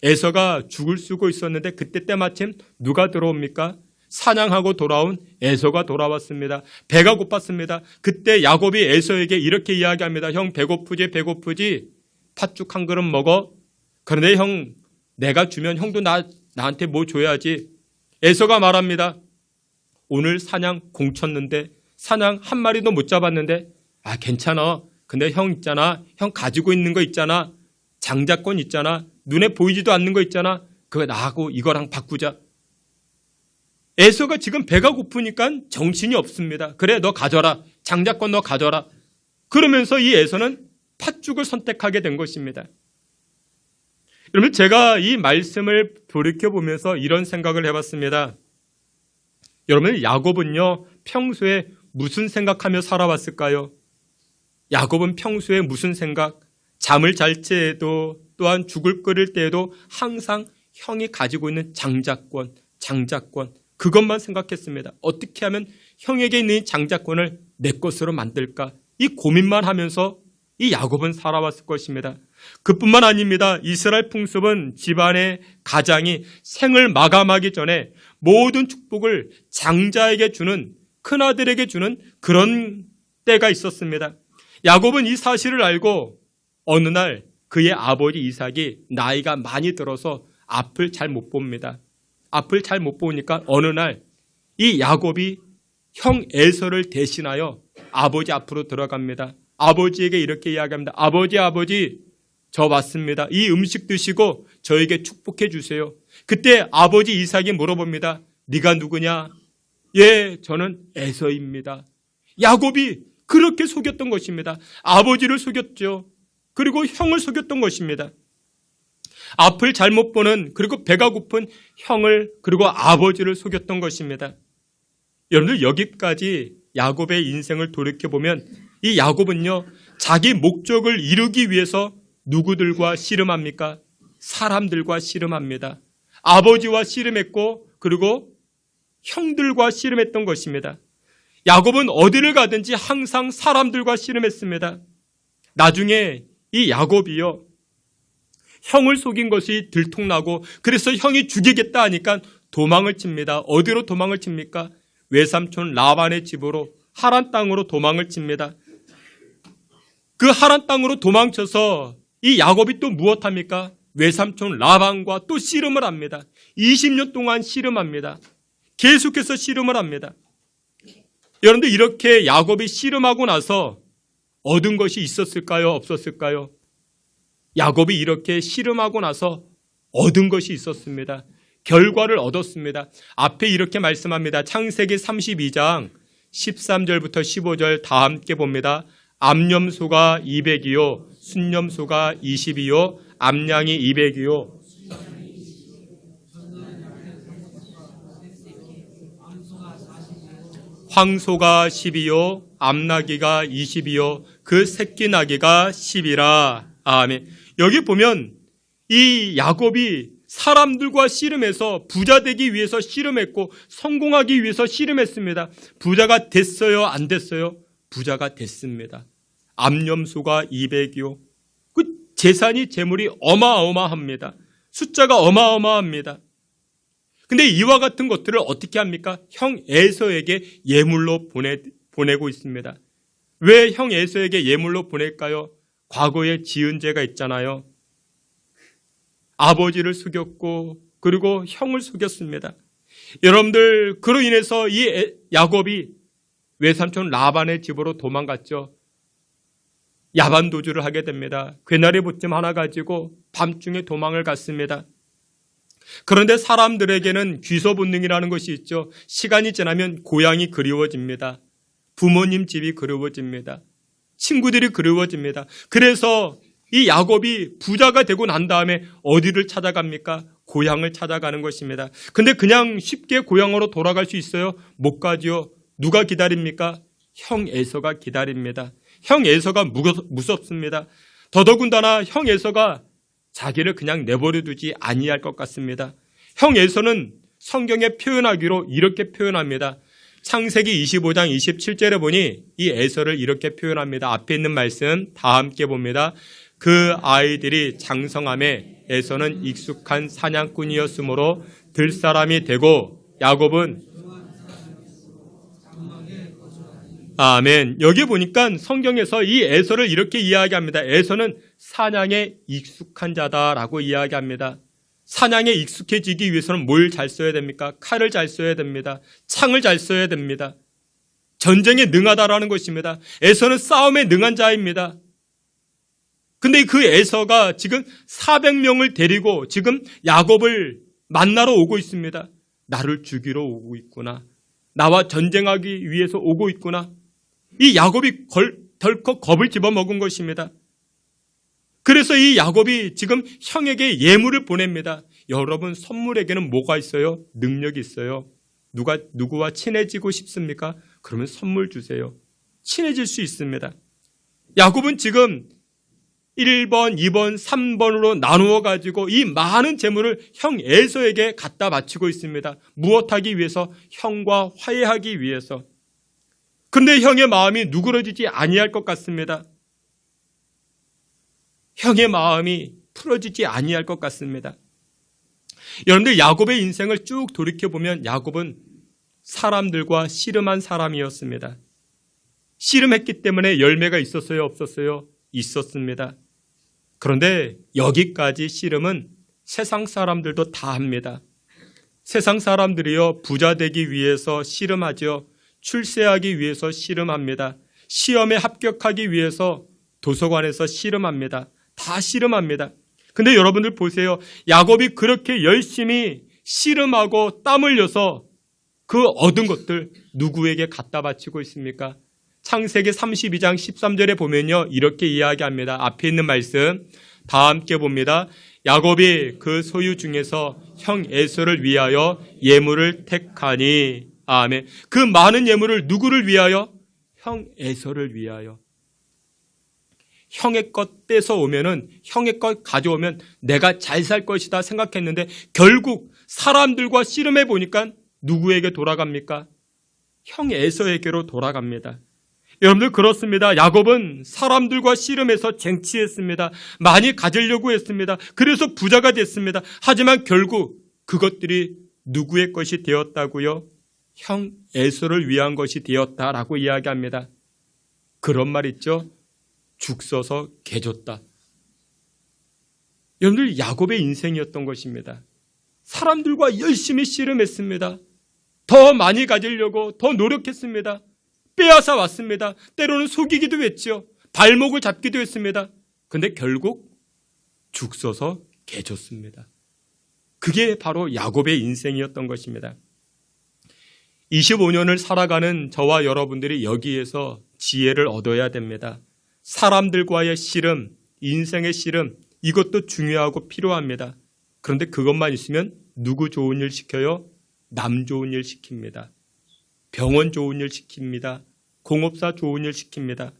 에서가 죽을 쓰고 있었는데 그때 때마침 누가 들어옵니까? 사냥하고 돌아온 에서가 돌아왔습니다. 배가 고팠습니다. 그때 야곱이 에서에게 이렇게 이야기합니다. 형, 배고프지? 팥죽 한 그릇 먹어. 그런데 형, 내가 주면 형도 나한테 뭐 줘야지. 에서가 말합니다. 오늘 사냥 공쳤는데, 사냥 한 마리도 못 잡았는데, 괜찮아. 근데 형 있잖아. 형 가지고 있는 거 있잖아. 장자권 있잖아. 눈에 보이지도 않는 거 있잖아. 그거 나하고 이거랑 바꾸자. 에서가 지금 배가 고프니까 정신이 없습니다. 그래, 너 가져라. 장자권 너 가져라. 그러면서 이 에서는 팥죽을 선택하게 된 것입니다. 여러분, 제가 이 말씀을 돌이켜보면서 이런 생각을 해봤습니다. 여러분, 야곱은요, 평소에 무슨 생각하며 살아왔을까요? 야곱은 평소에 무슨 생각? 잠을 잘 때에도, 또한 죽을 끓일 때에도 항상 형이 가지고 있는 장자권, 그것만 생각했습니다. 어떻게 하면 형에게 있는 이 장자권을 내 것으로 만들까? 이 고민만 하면서 이 야곱은 살아왔을 것입니다. 그뿐만 아닙니다. 이스라엘 풍습은 집안의 가장이 생을 마감하기 전에 모든 축복을 장자에게 주는, 큰아들에게 주는 그런 때가 있었습니다. 야곱은 이 사실을 알고 어느 날 그의 아버지 이삭이 나이가 많이 들어서 앞을 잘 못 봅니다. 앞을 잘 못 보니까 어느 날 이 야곱이 형 에서를 대신하여 아버지 앞으로 들어갑니다. 아버지에게 이렇게 이야기합니다. 아버지, 저 왔습니다. 이 음식 드시고 저에게 축복해 주세요. 그때 아버지 이삭이 물어봅니다. 네가 누구냐? 예, 저는 에서입니다. 야곱이 그렇게 속였던 것입니다. 아버지를 속였죠. 그리고 형을 속였던 것입니다. 앞을 잘못 보는, 그리고 배가 고픈 형을, 그리고 아버지를 속였던 것입니다. 여러분들, 여기까지 야곱의 인생을 돌이켜보면 이 야곱은요, 자기 목적을 이루기 위해서 누구들과 씨름합니까? 사람들과 씨름합니다. 아버지와 씨름했고, 그리고 형들과 씨름했던 것입니다. 야곱은 어디를 가든지 항상 사람들과 씨름했습니다. 나중에 이 야곱이요, 형을 속인 것이 들통나고, 그래서 형이 죽이겠다 하니까 도망을 칩니다. 어디로 도망을 칩니까? 외삼촌 라반의 집으로, 하란 땅으로 도망을 칩니다. 그 하란 땅으로 도망쳐서 이 야곱이 또 무엇합니까? 외삼촌 라반과 또 씨름을 합니다. 20년 동안 씨름합니다. 계속해서 씨름을 합니다. 여러분들, 이렇게 야곱이 씨름하고 나서 얻은 것이 있었을까요? 없었을까요? 야곱이 이렇게 씨름하고 나서 얻은 것이 있었습니다. 결과를 얻었습니다. 앞에 이렇게 말씀합니다. 창세기 32장 13절부터 15절 다 함께 봅니다. 암염소가 200이요, 순염소가 20이요, 암양이 200이요, 황소가 10이요, 암나귀가 20이요, 그 새끼 나귀가 10이라. 아멘. 여기 보면 이 야곱이 사람들과 씨름해서 부자 되기 위해서 씨름했고 성공하기 위해서 씨름했습니다. 부자가 됐어요? 안 됐어요? 부자가 됐습니다. 암염소가 200이요. 그 재산이, 재물이 어마어마합니다. 숫자가 어마어마합니다. 근데 이와 같은 것들을 어떻게 합니까? 형 에서에게 예물로 보내고 있습니다. 왜 형 에서에게 예물로 보낼까요? 과거에 지은 죄가 있잖아요. 아버지를 속였고, 그리고 형을 속였습니다. 여러분들, 그로 인해서 이 야곱이 외삼촌 라반의 집으로 도망갔죠. 야반도주를 하게 됩니다. 괴나리 보찜 하나 가지고 밤중에 도망을 갔습니다. 그런데 사람들에게는 귀소 본능이라는 것이 있죠. 시간이 지나면 고향이 그리워집니다. 부모님 집이 그리워집니다. 친구들이 그리워집니다. 그래서 이 야곱이 부자가 되고 난 다음에 어디를 찾아갑니까? 고향을 찾아가는 것입니다. 근데 그냥 쉽게 고향으로 돌아갈 수 있어요? 못 가지요. 누가 기다립니까? 형 에서가 기다립니다. 형 에서가 무섭습니다. 더더군다나 형 에서가 자기를 그냥 내버려 두지 아니할 것 같습니다. 형 에서는 성경에 표현하기로 이렇게 표현합니다. 창세기 25장 27절에 보니 이 에서를 이렇게 표현합니다. 앞에 있는 말씀 다 함께 봅니다. 그 아이들이 장성함에 에서는 익숙한 사냥꾼이었으므로 들사람이 되고 야곱은 아멘. 여기 보니까 성경에서 이 에서를 이렇게 이야기합니다. 에서는 사냥에 익숙한 자다라고 이야기합니다. 사냥에 익숙해지기 위해서는 뭘 잘 써야 됩니까? 칼을 잘 써야 됩니다. 창을 잘 써야 됩니다. 전쟁에 능하다라는 것입니다. 에서는 싸움에 능한 자입니다. 근데 그 에서가 지금 400명을 데리고 지금 야곱을 만나러 오고 있습니다. 나를 죽이러 오고 있구나. 나와 전쟁하기 위해서 오고 있구나. 이 야곱이 덜컥 겁을 집어먹은 것입니다. 그래서 이 야곱이 지금 형에게 예물을 보냅니다. 여러분, 선물에게는 뭐가 있어요? 능력이 있어요. 누구와 친해지고 싶습니까? 그러면 선물 주세요. 친해질 수 있습니다. 야곱은 지금 1번, 2번, 3번으로 나누어 가지고 이 많은 재물을 형 에서에게 갖다 바치고 있습니다. 무엇하기 위해서? 형과 화해하기 위해서. 근데 형의 마음이 누그러지지 아니할 것 같습니다. 형의 마음이 풀어지지 아니할 것 같습니다. 여러분들, 야곱의 인생을 쭉 돌이켜보면 야곱은 사람들과 씨름한 사람이었습니다. 씨름했기 때문에 열매가 있었어요? 없었어요? 있었습니다. 그런데 여기까지 씨름은 세상 사람들도 다 합니다. 세상 사람들이요, 부자 되기 위해서 씨름하죠. 출세하기 위해서 씨름합니다. 시험에 합격하기 위해서 도서관에서 씨름합니다. 다 씨름합니다. 근데 여러분들 보세요. 야곱이 그렇게 열심히 씨름하고 땀 흘려서 그 얻은 것들 누구에게 갖다 바치고 있습니까? 창세기 32장 13절에 보면요, 이렇게 이야기합니다. 앞에 있는 말씀 다 함께 봅니다. 야곱이 그 소유 중에서 형 에서를 위하여 예물을 택하니. 아멘. 그 많은 예물을 누구를 위하여? 형 에서를 위하여. 형의 것 뺏어오면은, 형의 것 가져오면 내가 잘 살 것이다 생각했는데 결국 사람들과 씨름해 보니까 누구에게 돌아갑니까? 형 에서에게로 돌아갑니다. 여러분들 그렇습니다. 야곱은 사람들과 씨름해서 쟁취했습니다. 많이 가지려고 했습니다. 그래서 부자가 됐습니다. 하지만 결국 그것들이 누구의 것이 되었다고요? 형 에서를 위한 것이 되었다라고 이야기합니다. 그런 말 있죠? 죽 써서 개 줬다. 여러분들 야곱의 인생이었던 것입니다. 사람들과 열심히 씨름했습니다. 더 많이 가지려고 더 노력했습니다. 빼앗아 왔습니다. 때로는 속이기도 했죠. 발목을 잡기도 했습니다. 그런데 결국 죽 써서 개 줬습니다. 그게 바로 야곱의 인생이었던 것입니다. 25년을 살아가는 저와 여러분들이 여기에서 지혜를 얻어야 됩니다. 사람들과의 씨름, 인생의 씨름, 이것도 중요하고 필요합니다. 그런데 그것만 있으면 누구 좋은 일 시켜요? 남 좋은 일 시킵니다. 병원 좋은 일 시킵니다. 공업사 좋은 일 시킵니다.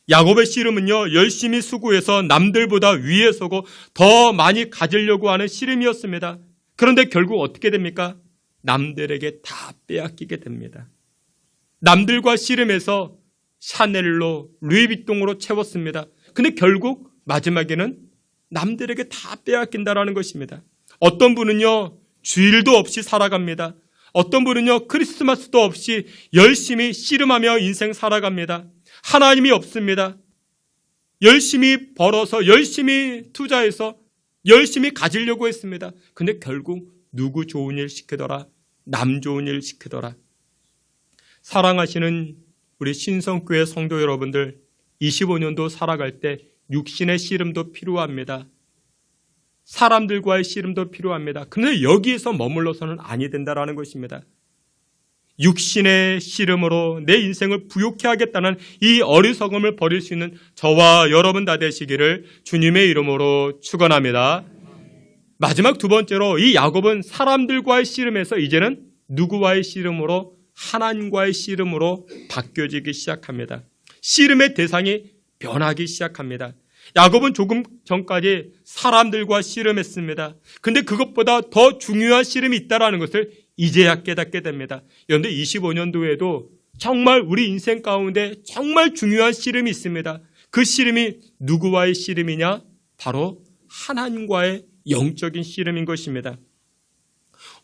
야곱의 씨름은요, 열심히 수고해서 남들보다 위에 서고 더 많이 가지려고 하는 씨름이었습니다. 그런데 결국 어떻게 됩니까? 남들에게 다 빼앗기게 됩니다. 남들과 씨름해서 샤넬로, 루이비통으로 채웠습니다. 근데 결국 마지막에는 남들에게 다 빼앗긴다라는 것입니다. 어떤 분은요, 주일도 없이 살아갑니다. 어떤 분은요, 크리스마스도 없이 열심히 씨름하며 인생 살아갑니다. 하나님이 없습니다. 열심히 벌어서, 열심히 투자해서, 열심히 가지려고 했습니다. 근데 결국 누구 좋은 일 시키더라? 남 좋은 일 시키더라. 사랑하시는 우리 신성교회 성도 여러분들, 25년도 살아갈 때 육신의 씨름도 필요합니다. 사람들과의 씨름도 필요합니다. 그런데 여기에서 머물러서는 아니 된다라는 것입니다. 육신의 씨름으로 내 인생을 부욕해 하겠다는 이 어리석음을 버릴 수 있는 저와 여러분 다 되시기를 주님의 이름으로 축원합니다. 마지막 두 번째로 이 야곱은 사람들과의 씨름에서 이제는 누구와의 씨름으로? 하나님과의 씨름으로 바뀌어지기 시작합니다. 씨름의 대상이 변하기 시작합니다. 야곱은 조금 전까지 사람들과 씨름했습니다. 근데 그것보다 더 중요한 씨름이 있다는 것을 이제야 깨닫게 됩니다. 그런데 25년도에도 정말 우리 인생 가운데 정말 중요한 씨름이 있습니다. 그 씨름이 누구와의 씨름이냐? 바로 하나님과의 영적인 씨름인 것입니다.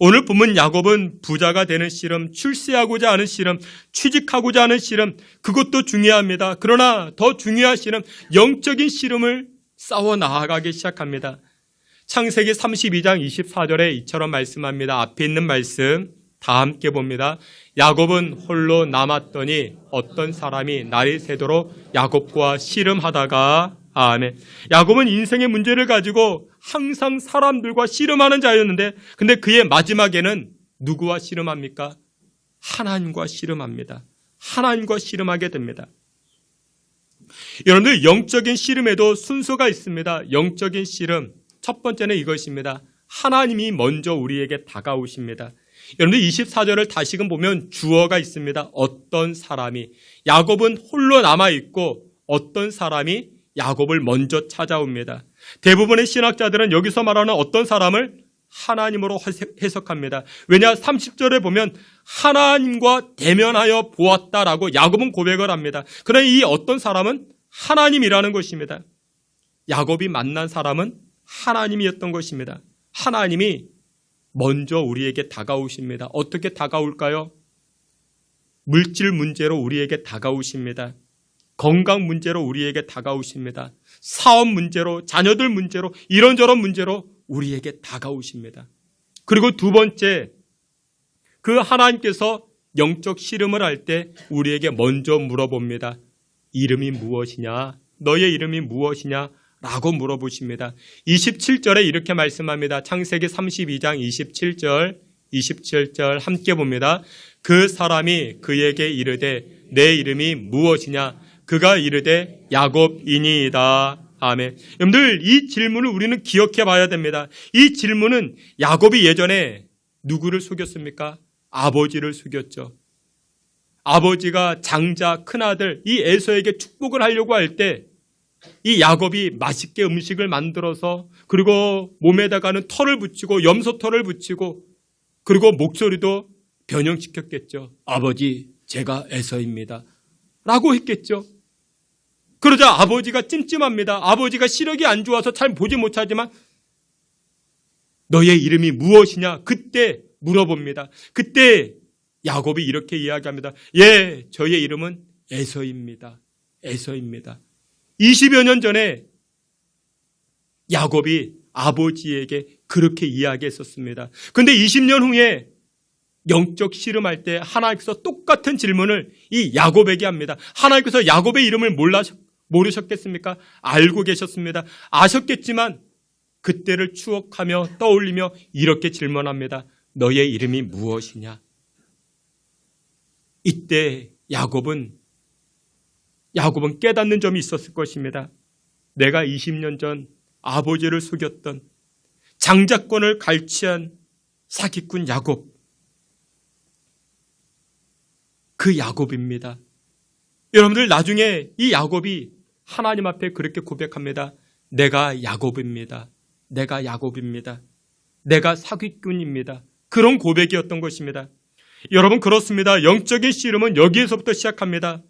오늘 본문 야곱은 부자가 되는 씨름, 출세하고자 하는 씨름, 취직하고자 하는 씨름, 그것도 중요합니다. 그러나 더 중요한 씨름, 영적인 씨름을 싸워 나아가기 시작합니다. 창세기 32장 24절에 이처럼 말씀합니다. 앞에 있는 말씀 다 함께 봅니다. 야곱은 홀로 남았더니 어떤 사람이 날이 새도록 야곱과 씨름하다가, 아멘. 야곱은 인생의 문제를 가지고 항상 사람들과 씨름하는 자였는데, 근데 그의 마지막에는 누구와 씨름합니까? 하나님과 씨름합니다. 하나님과 씨름하게 됩니다. 여러분들, 영적인 씨름에도 순서가 있습니다. 영적인 씨름, 첫 번째는 이것입니다. 하나님이 먼저 우리에게 다가오십니다. 여러분들 24절을 다시금 보면 주어가 있습니다. 어떤 사람이, 야곱은 홀로 남아있고 어떤 사람이 야곱을 먼저 찾아옵니다. 대부분의 신학자들은 여기서 말하는 어떤 사람을 하나님으로 해석합니다. 왜냐? 30절에 보면 하나님과 대면하여 보았다라고 야곱은 고백을 합니다. 그러나 이 어떤 사람은 하나님이라는 것입니다. 야곱이 만난 사람은 하나님이었던 것입니다. 하나님이 먼저 우리에게 다가오십니다. 어떻게 다가올까요? 물질 문제로 우리에게 다가오십니다. 건강 문제로 우리에게 다가오십니다. 사업 문제로, 자녀들 문제로, 이런저런 문제로 우리에게 다가오십니다. 그리고 두 번째, 그 하나님께서 영적 씨름을 할 때 우리에게 먼저 물어봅니다. 이름이 무엇이냐? 너의 이름이 무엇이냐? 라고 물어보십니다. 27절에 이렇게 말씀합니다. 창세기 32장 27절 27절 함께 봅니다. 그 사람이 그에게 이르되 내 이름이 무엇이냐? 그가 이르되 야곱이니이다. 아멘. 여러분들 이 질문을 우리는 기억해 봐야 됩니다. 이 질문은 야곱이 예전에 누구를 속였습니까? 아버지를 속였죠. 아버지가 장자 큰아들 이 에서에게 축복을 하려고 할 때 이 야곱이 맛있게 음식을 만들어서 그리고 몸에다가는 털을 붙이고 염소털을 붙이고 그리고 목소리도 변형시켰겠죠. 아버지, 제가 에서입니다. 라고 했겠죠. 그러자 아버지가 찜찜합니다. 아버지가 시력이 안 좋아서 잘 보지 못하지만 너의 이름이 무엇이냐? 그때 물어봅니다. 그때 야곱이 이렇게 이야기합니다. 예, 저의 이름은 에서입니다. 에서입니다. 20여 년 전에 야곱이 아버지에게 그렇게 이야기했었습니다. 그런데 20년 후에 영적 씨름할 때 하나님께서 똑같은 질문을 이 야곱에게 합니다. 하나님께서 야곱의 이름을 모르셨겠습니까? 알고 계셨습니다. 아셨겠지만 그때를 추억하며 떠올리며 이렇게 질문합니다. 너의 이름이 무엇이냐? 이때 야곱은 깨닫는 점이 있었을 것입니다. 내가 20년 전 아버지를 속였던 장자권을 갈취한 사기꾼 야곱, 그 야곱입니다. 여러분들 나중에 이 야곱이 하나님 앞에 그렇게 고백합니다. 내가 야곱입니다. 내가 야곱입니다. 내가 사기꾼입니다. 그런 고백이었던 것입니다. 여러분 그렇습니다. 영적인 씨름은 여기에서부터 시작합니다.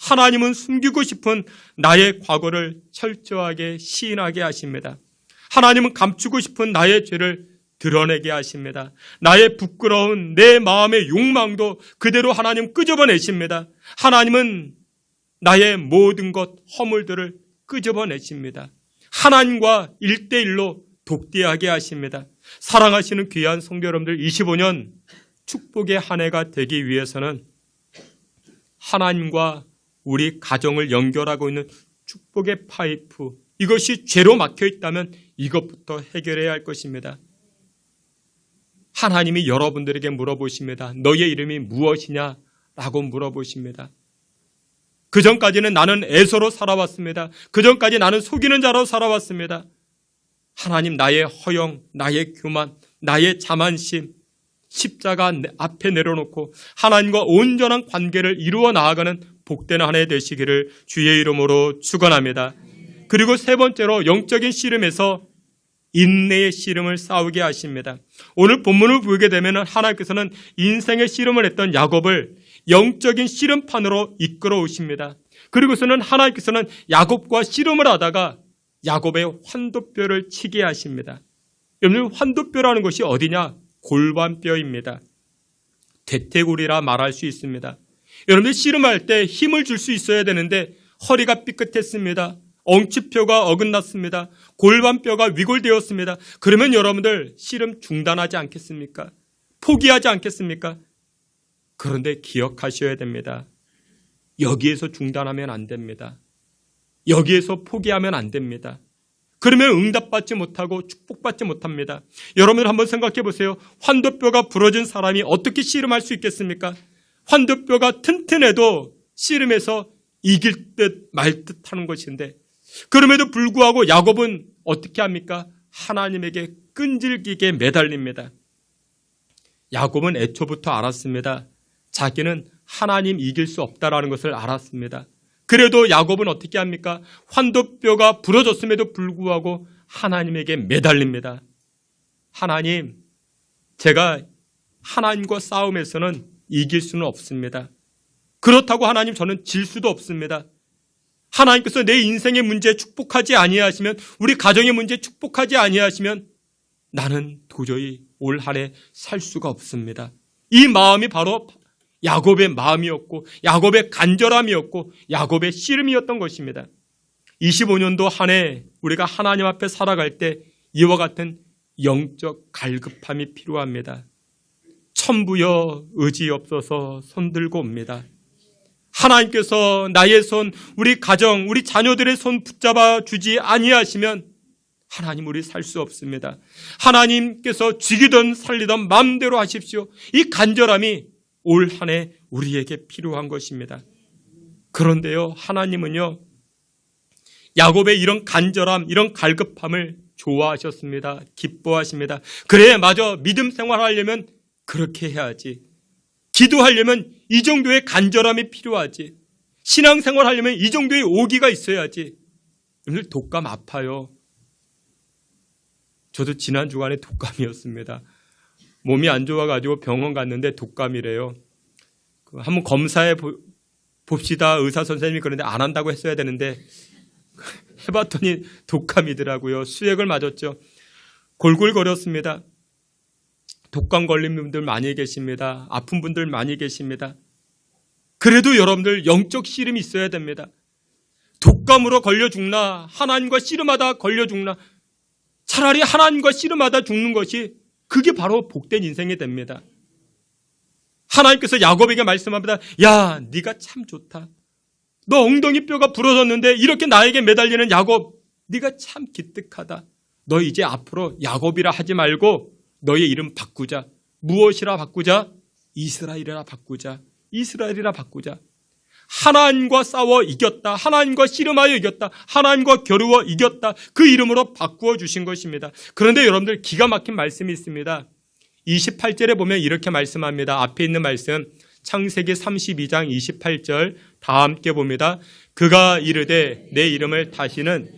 하나님은 숨기고 싶은 나의 과거를 철저하게 시인하게 하십니다. 하나님은 감추고 싶은 나의 죄를 드러내게 하십니다. 나의 부끄러운 내 마음의 욕망도 그대로 하나님 끄집어내십니다. 하나님은 나의 모든 것 허물들을 끄집어내십니다. 하나님과 1대1로 독대하게 하십니다. 사랑하시는 귀한 성도 여러분들, 25년 축복의 한 해가 되기 위해서는 하나님과 우리 가정을 연결하고 있는 축복의 파이프, 이것이 죄로 막혀 있다면 이것부터 해결해야 할 것입니다. 하나님이 여러분들에게 물어보십니다. 너의 이름이 무엇이냐? 라고 물어보십니다. 그전까지는 나는 에서로 살아왔습니다. 그전까지 나는 속이는 자로 살아왔습니다. 하나님, 나의 허영, 나의 교만, 나의 자만심, 십자가 앞에 내려놓고 하나님과 온전한 관계를 이루어 나아가는 복된 한 해 되시기를 주의 이름으로 축원합니다. 그리고 세 번째로 영적인 씨름에서 인내의 씨름을 싸우게 하십니다. 오늘 본문을 보게 되면 하나님께서는 인생의 씨름을 했던 야곱을 영적인 씨름판으로 이끌어 오십니다. 그리고서는 하나님께서는 야곱과 씨름을 하다가 야곱의 환도뼈를 치게 하십니다. 여러분, 환도뼈라는 것이 어디냐? 골반뼈입니다. 대퇴골이라 말할 수 있습니다. 여러분들 씨름할 때 힘을 줄 수 있어야 되는데 허리가 삐끗했습니다. 엉치뼈가 어긋났습니다. 골반뼈가 위골되었습니다. 그러면 여러분들 씨름 중단하지 않겠습니까? 포기하지 않겠습니까? 그런데 기억하셔야 됩니다. 여기에서 중단하면 안 됩니다. 여기에서 포기하면 안 됩니다. 그러면 응답받지 못하고 축복받지 못합니다. 여러분들 한번 생각해 보세요. 환도뼈가 부러진 사람이 어떻게 씨름할 수 있겠습니까? 환도뼈가 튼튼해도 씨름에서 이길 듯 말 듯 하는 것인데, 그럼에도 불구하고 야곱은 어떻게 합니까? 하나님에게 끈질기게 매달립니다. 야곱은 애초부터 알았습니다. 자기는 하나님 이길 수 없다라는 것을 알았습니다. 그래도 야곱은 어떻게 합니까? 환도뼈가 부러졌음에도 불구하고 하나님에게 매달립니다. 하나님, 제가 하나님과 싸움에서는 이길 수는 없습니다. 그렇다고 하나님, 저는 질 수도 없습니다. 하나님께서 내 인생의 문제에 축복하지 아니하시면, 우리 가정의 문제에 축복하지 아니하시면 나는 도저히 올 한 해 살 수가 없습니다. 이 마음이 바로 야곱의 마음이었고 야곱의 간절함이었고 야곱의 씨름이었던 것입니다. 25년도 한 해 우리가 하나님 앞에 살아갈 때 이와 같은 영적 갈급함이 필요합니다. 천부여 의지없어서 손들고 옵니다. 하나님께서 나의 손, 우리 가정, 우리 자녀들의 손 붙잡아 주지 아니하시면 하나님 우리 살 수 없습니다. 하나님께서 죽이든 살리든 마음대로 하십시오. 이 간절함이 올 한 해 우리에게 필요한 것입니다. 그런데요, 하나님은요, 야곱의 이런 간절함, 이런 갈급함을 좋아하셨습니다. 기뻐하십니다. 그래, 맞아. 믿음 생활하려면 그렇게 해야지. 기도하려면 이 정도의 간절함이 필요하지. 신앙생활 하려면 이 정도의 오기가 있어야지. 오늘 독감 아파요. 저도 지난 주간에 독감이었습니다. 몸이 안 좋아가지고 병원 갔는데 독감이래요. 한번 검사해 봅시다. 의사 선생님이 그런데 안 한다고 했어야 되는데 해봤더니 독감이더라고요. 수액을 맞았죠. 골골거렸습니다. 독감 걸린 분들 많이 계십니다. 아픈 분들 많이 계십니다. 그래도 여러분들 영적 씨름이 있어야 됩니다. 독감으로 걸려 죽나 하나님과 씨름하다 걸려 죽나 차라리 하나님과 씨름하다 죽는 것이 그게 바로 복된 인생이 됩니다. 하나님께서 야곱에게 말씀합니다. 야, 네가 참 좋다. 너 엉덩이 뼈가 부러졌는데 이렇게 나에게 매달리는 야곱, 네가 참 기특하다. 너 이제 앞으로 야곱이라 하지 말고 너의 이름 바꾸자. 무엇이라 바꾸자? 이스라엘이라 바꾸자. 이스라엘이라 바꾸자. 하나님과 싸워 이겼다. 하나님과 씨름하여 이겼다. 하나님과 겨루어 이겼다. 그 이름으로 바꾸어 주신 것입니다. 그런데 여러분들 기가 막힌 말씀이 있습니다. 28절에 보면 이렇게 말씀합니다. 앞에 있는 말씀 창세기 32장 28절 다 함께 봅니다. 그가 이르되 내 이름을 다시는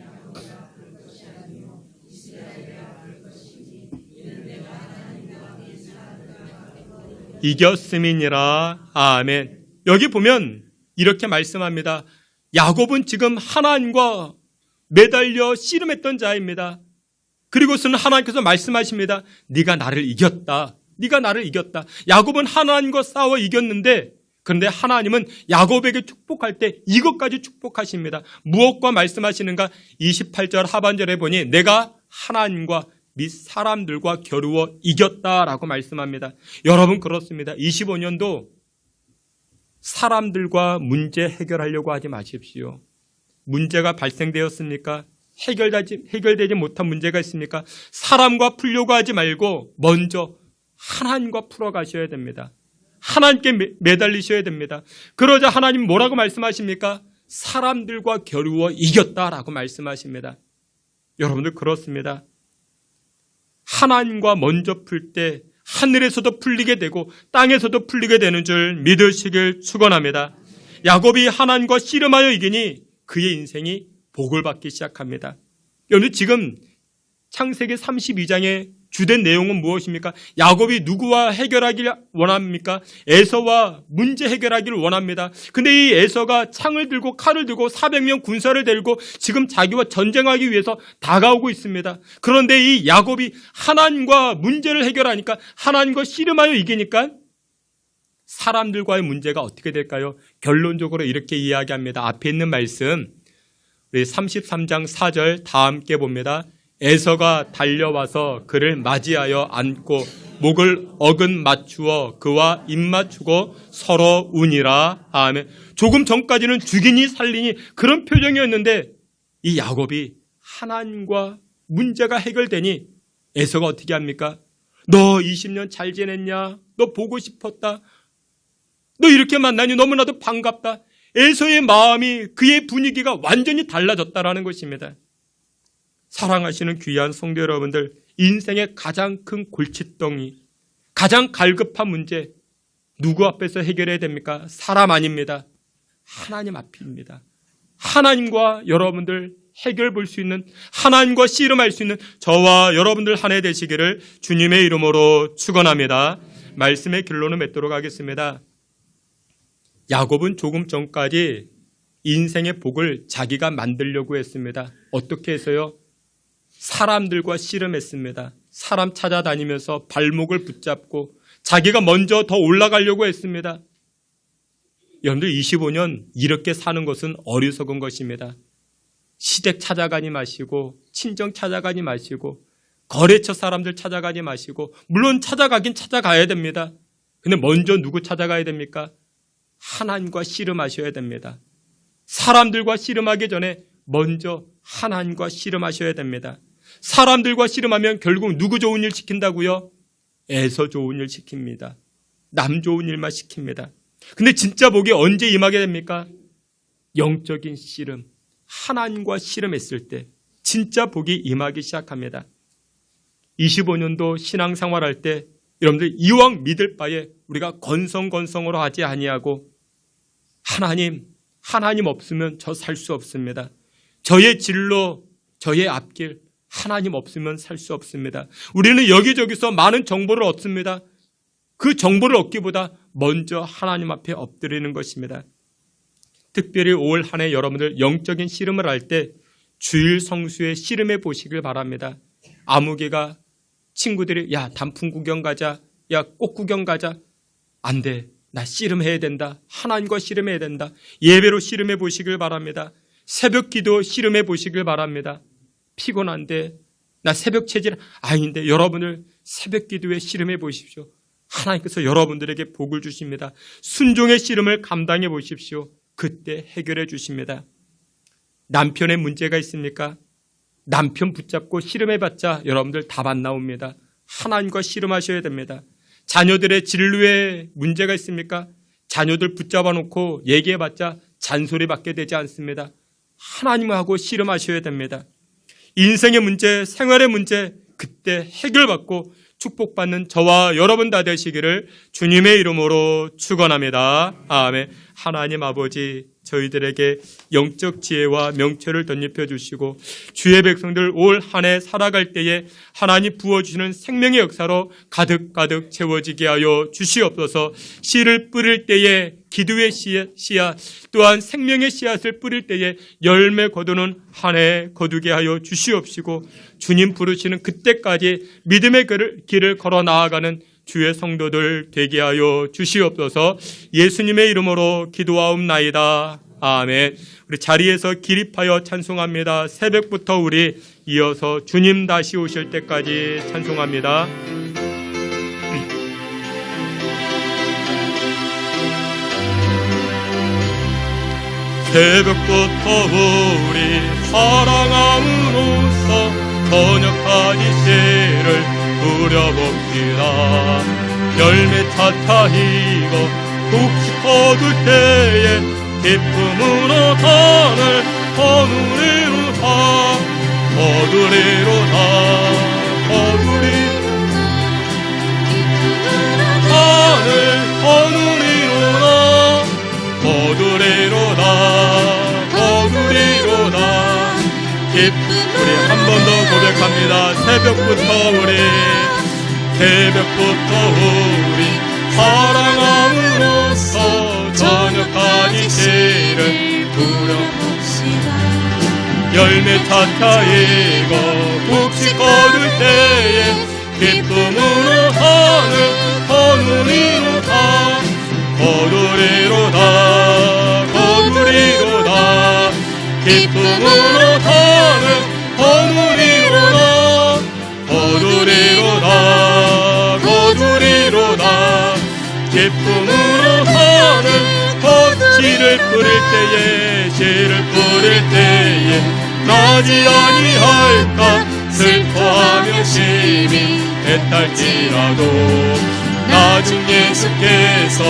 이겼음이니라. 아멘. 여기 보면 이렇게 말씀합니다. 야곱은 지금 하나님과 매달려 씨름했던 자입니다. 그리고서는 하나님께서 말씀하십니다. 네가 나를 이겼다. 네가 나를 이겼다. 야곱은 하나님과 싸워 이겼는데 그런데 하나님은 야곱에게 축복할 때 이것까지 축복하십니다. 무엇과 말씀하시는가? 28절 하반절에 보니 내가 하나님과 및 사람들과 겨루어 이겼다라고 말씀합니다. 여러분 그렇습니다. 25년도 사람들과 문제 해결하려고 하지 마십시오. 문제가 발생되었습니까? 해결되지 못한 문제가 있습니까? 사람과 풀려고 하지 말고 먼저 하나님과 풀어가셔야 됩니다. 하나님께 매달리셔야 됩니다. 그러자 하나님 뭐라고 말씀하십니까? 사람들과 겨루어 이겼다라고 말씀하십니다. 여러분들 그렇습니다. 하나님과 먼저 풀 때 하늘에서도 풀리게 되고 땅에서도 풀리게 되는 줄 믿으시길 축원합니다. 야곱이 하나님과 씨름하여 이기니 그의 인생이 복을 받기 시작합니다. 여러분 지금 창세기 32장의 주된 내용은 무엇입니까? 야곱이 누구와 해결하기를 원합니까? 에서와 문제 해결하기를 원합니다. 근데 이 에서가 창을 들고 칼을 들고 400명 군사를 데리고 지금 자기와 전쟁하기 위해서 다가오고 있습니다. 그런데 이 야곱이 하나님과 문제를 해결하니까 하나님과 씨름하여 이기니까 사람들과의 문제가 어떻게 될까요? 결론적으로 이렇게 이야기합니다. 앞에 있는 말씀 우리 33장 4절 다 함께 봅니다. 에서가 달려와서 그를 맞이하여 안고 목을 어근 맞추어 그와 입 맞추고 서로 우니라. 아멘. 조금 전까지는 죽이니 살리니 그런 표정이었는데 이 야곱이 하나님과 문제가 해결되니 에서가 어떻게 합니까? 너 20년 잘 지냈냐? 너 보고 싶었다. 너 이렇게 만나니 너무나도 반갑다. 에서의 마음이 그의 분위기가 완전히 달라졌다라는 것입니다. 사랑하시는 귀한 성도 여러분들, 인생의 가장 큰 골칫덩이, 가장 갈급한 문제 누구 앞에서 해결해야 됩니까? 사람 아닙니다. 하나님 앞입니다. 하나님과 여러분들 해결 볼 수 있는, 하나님과 씨름할 수 있는 저와 여러분들 한 해 되시기를 주님의 이름으로 축원합니다. 말씀의 결론을 맺도록 하겠습니다. 야곱은 조금 전까지 인생의 복을 자기가 만들려고 했습니다. 어떻게 해서요? 사람들과 씨름했습니다. 사람 찾아다니면서 발목을 붙잡고 자기가 먼저 더 올라가려고 했습니다. 여러분들 25년 이렇게 사는 것은 어리석은 것입니다. 시댁 찾아가지 마시고 친정 찾아가지 마시고 거래처 사람들 찾아가지 마시고 물론 찾아가긴 찾아가야 됩니다. 근데 먼저 누구 찾아가야 됩니까? 하나님과 씨름하셔야 됩니다. 사람들과 씨름하기 전에 먼저 하나님과 씨름하셔야 됩니다. 사람들과 씨름하면 결국 누구 좋은 일 시킨다고요? 에서 좋은 일 시킵니다. 남 좋은 일만 시킵니다. 근데 진짜 복이 언제 임하게 됩니까? 영적인 씨름, 하나님과 씨름했을 때 진짜 복이 임하기 시작합니다. 25년도 신앙생활할 때 여러분들 이왕 믿을 바에 우리가 건성건성으로 하지 아니하고 하나님 없으면 저 살 수 없습니다. 저의 진로, 저의 앞길 하나님 없으면 살 수 없습니다. 우리는 여기저기서 많은 정보를 얻습니다. 그 정보를 얻기보다 먼저 하나님 앞에 엎드리는 것입니다. 특별히 올 한 해 여러분들 영적인 씨름을 할 때 주일 성수에 씨름해 보시길 바랍니다. 아무개가 친구들이 야 단풍 구경 가자, 야 꽃 구경 가자. 안 돼. 나 씨름해야 된다. 하나님과 씨름해야 된다. 예배로 씨름해 보시길 바랍니다. 새벽 기도 씨름해 보시길 바랍니다. 피곤한데 나 새벽 체질 아닌데 여러분을 새벽 기도에 씨름해 보십시오. 하나님께서 여러분들에게 복을 주십니다. 순종의 씨름을 감당해 보십시오. 그때 해결해 주십니다. 남편의 문제가 있습니까? 남편 붙잡고 씨름해봤자 여러분들 답 안 나옵니다. 하나님과 씨름하셔야 됩니다. 자녀들의 진로에 문제가 있습니까? 자녀들 붙잡아 놓고 얘기해봤자 잔소리 받게 되지 않습니다. 하나님하고 씨름하셔야 됩니다. 인생의 문제, 생활의 문제 그때 해결받고 축복받는 저와 여러분 다 되시기를 주님의 이름으로 축원합니다. 아멘. 하나님 아버지 저희들에게 영적 지혜와 명철을 덧입혀 주시고 주의 백성들 올 한 해 살아갈 때에 하나님 부어주시는 생명의 역사로 가득가득 채워지게 하여 주시옵소서. 씨를 뿌릴 때에 기도의 씨앗 또한 생명의 씨앗을 뿌릴 때에 열매 거두는 한 해 거두게 하여 주시옵시고 주님 부르시는 그때까지 믿음의 길을 걸어 나아가는 주의 성도들 되게 하여 주시옵소서. 예수님의 이름으로 기도하옵나이다. 아멘. 우리 자리에서 기립하여 찬송합니다. 새벽부터 우리 이어서 주님 다시 오실 때까지 찬송합니다. 새벽부터 우리 사랑함으로써 저녁까지 씨를 뿌려봅시다. 열매 차차이고 혹시 거둘 때에 기쁨으로 산을 거두리로다 거두리로다 산을 거두리로다 거두리로다 우리 한 번 더 고백합니다. 새벽부터 우리 사랑함으로써 저녁까지 씨를 뿌려봅시다. 열매 차차이고 혹시 거둘 때에 기쁨으로 산을 거두리로다 기쁨으로 산을 거두리로다 기쁨으로 산을 씨를 뿌릴 때에 나지 아니할까 슬퍼하며 심히 애탈지라도 나중 예수께서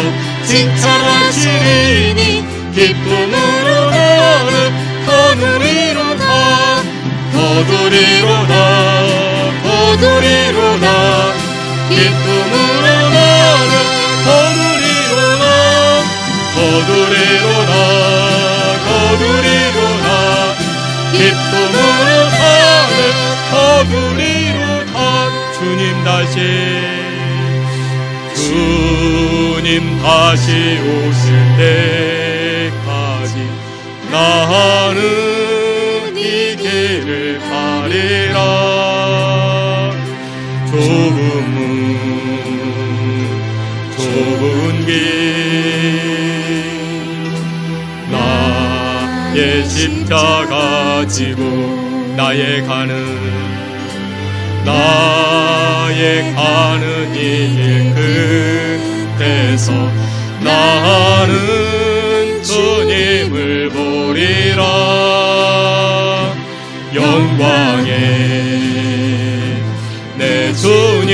칭찬하시리니 기쁨으로 나는 거두리로다 기쁨으로 나는 거두리로다 기쁨으로 나는 거두리로다 주님 다시 오실 때까지 나는 이 길을 가리라. 좁은 길 나의 십자가 지고 나의 가는 이 길 끝에서 나는 주님을 보리라. 영광의 주님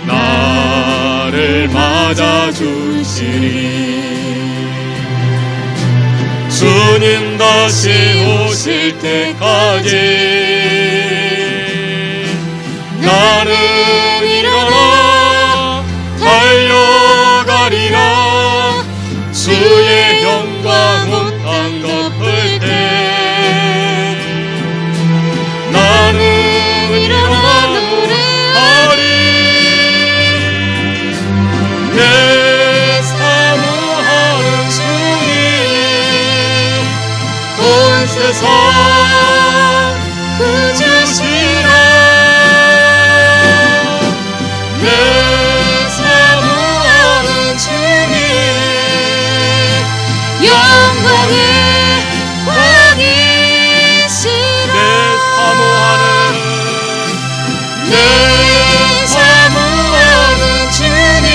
나를 맞아주시리. 주님 다시 오실 때까지 나는 일어나 달려가리라. 주의 영광 온 땅 덮을 때 나는 일어나 노래하리. 내 사모하는 주님 온 세상 구주시라. 내 사모하는 주님 영광의 왕이시라. 내 사모하는 주님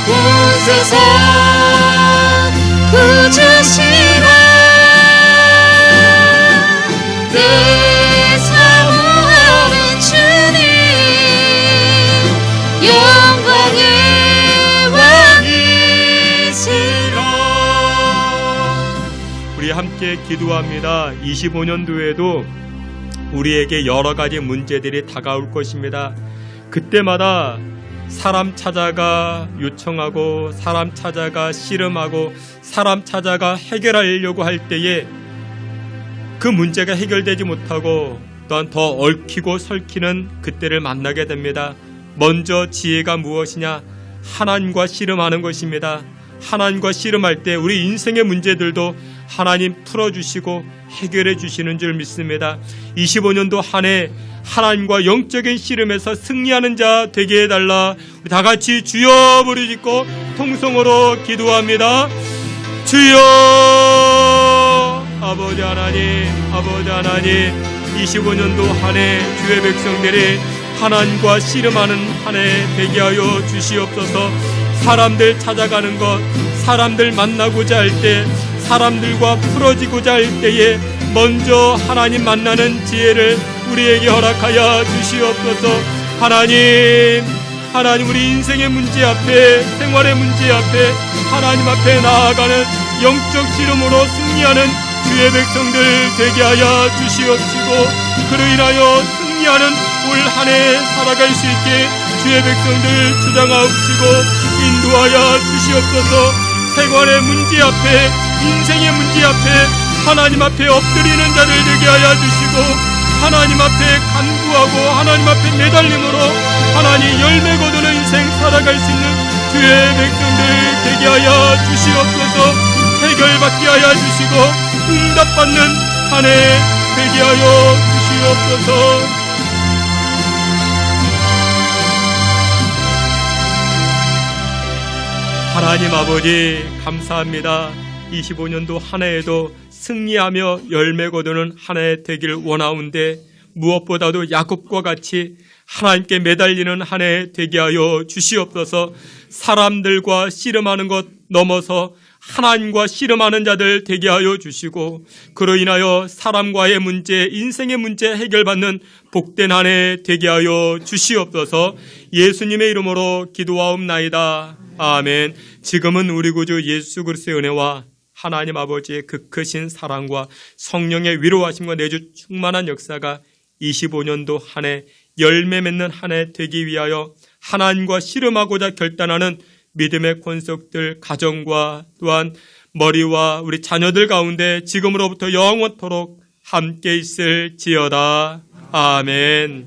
온 세상 구주시라. 내 사모하는 주님 영광의 왕이시라. 우리 함께 기도합니다. 25년도에도 우리에게 여러 가지 문제들이 다가올 것입니다. 그때마다 사람 찾아가 요청하고 사람 찾아가 씨름하고 사람 찾아가 해결하려고 할 때에 그 문제가 해결되지 못하고 또한 더 얽히고 설키는 그때를 만나게 됩니다. 먼저 지혜가 무엇이냐? 하나님과 씨름하는 것입니다. 하나님과 씨름할 때 우리 인생의 문제들도 하나님 풀어주시고 해결해 주시는 줄 믿습니다. 25년도 한 해 하나님과 영적인 씨름에서 승리하는 자 되게 해달라. 우리 다 같이 주여 부르짖고 통성으로 기도합니다. 주여 아버지 하나님, 아버지 하나님, 25년도 한 해 주의 백성들이 하나님과 씨름하는 한 해 되게 하여 주시옵소서. 사람들 찾아가는 것, 사람들 만나고자 할 때, 사람들과 풀어지고자 할 때에 먼저 하나님 만나는 지혜를 우리에게 허락하여 주시옵소서. 하나님 우리 인생의 문제 앞에, 생활의 문제 앞에 하나님 앞에 나아가는 영적 씨름으로 승리하는 주의 백성들 되게 하여 주시옵시고, 그로 인하여 승리하는 올 한 해 살아갈 수 있게 주의 백성들 주장하옵시고 인도하여 주시옵소서. 생활의 문제 앞에, 인생의 문제 앞에 하나님 앞에 엎드리는 자들 되게 하여 주시고, 하나님 앞에 간구하고 하나님 앞에 매달림으로 하나님 열매 거두는 인생 살아갈 수 있는 주의 백성들 되게 하여 주시옵소서. 해결받게 하여 주시고 응답받는 한 해 되게 하여 주시옵소서. 하나님 아버지 감사합니다. 25년도 한 해에도 승리하며 열매 거두는 한 해 되길 원하온데, 무엇보다도 야곱과 같이 하나님께 매달리는 한 해 되게 하여 주시옵소서. 사람들과 씨름하는 것 넘어서 하나님과 씨름하는 자들 되게 하여 주시고, 그로 인하여 사람과의 문제, 인생의 문제 해결받는 복된 한 해 되게 하여 주시옵소서. 예수님의 이름으로 기도하옵나이다. 아멘. 지금은 우리 구주 예수 그리스도의 은혜와 하나님 아버지의 그 크신 사랑과 성령의 위로하심과 내주 충만한 역사가 25년도 한 해 열매 맺는 한 해 되기 위하여 하나님과 씨름하고자 결단하는 믿음의 권속들, 가정과 또한 머리와 우리 자녀들 가운데 지금으로부터 영원토록 함께 있을지어다. 아멘.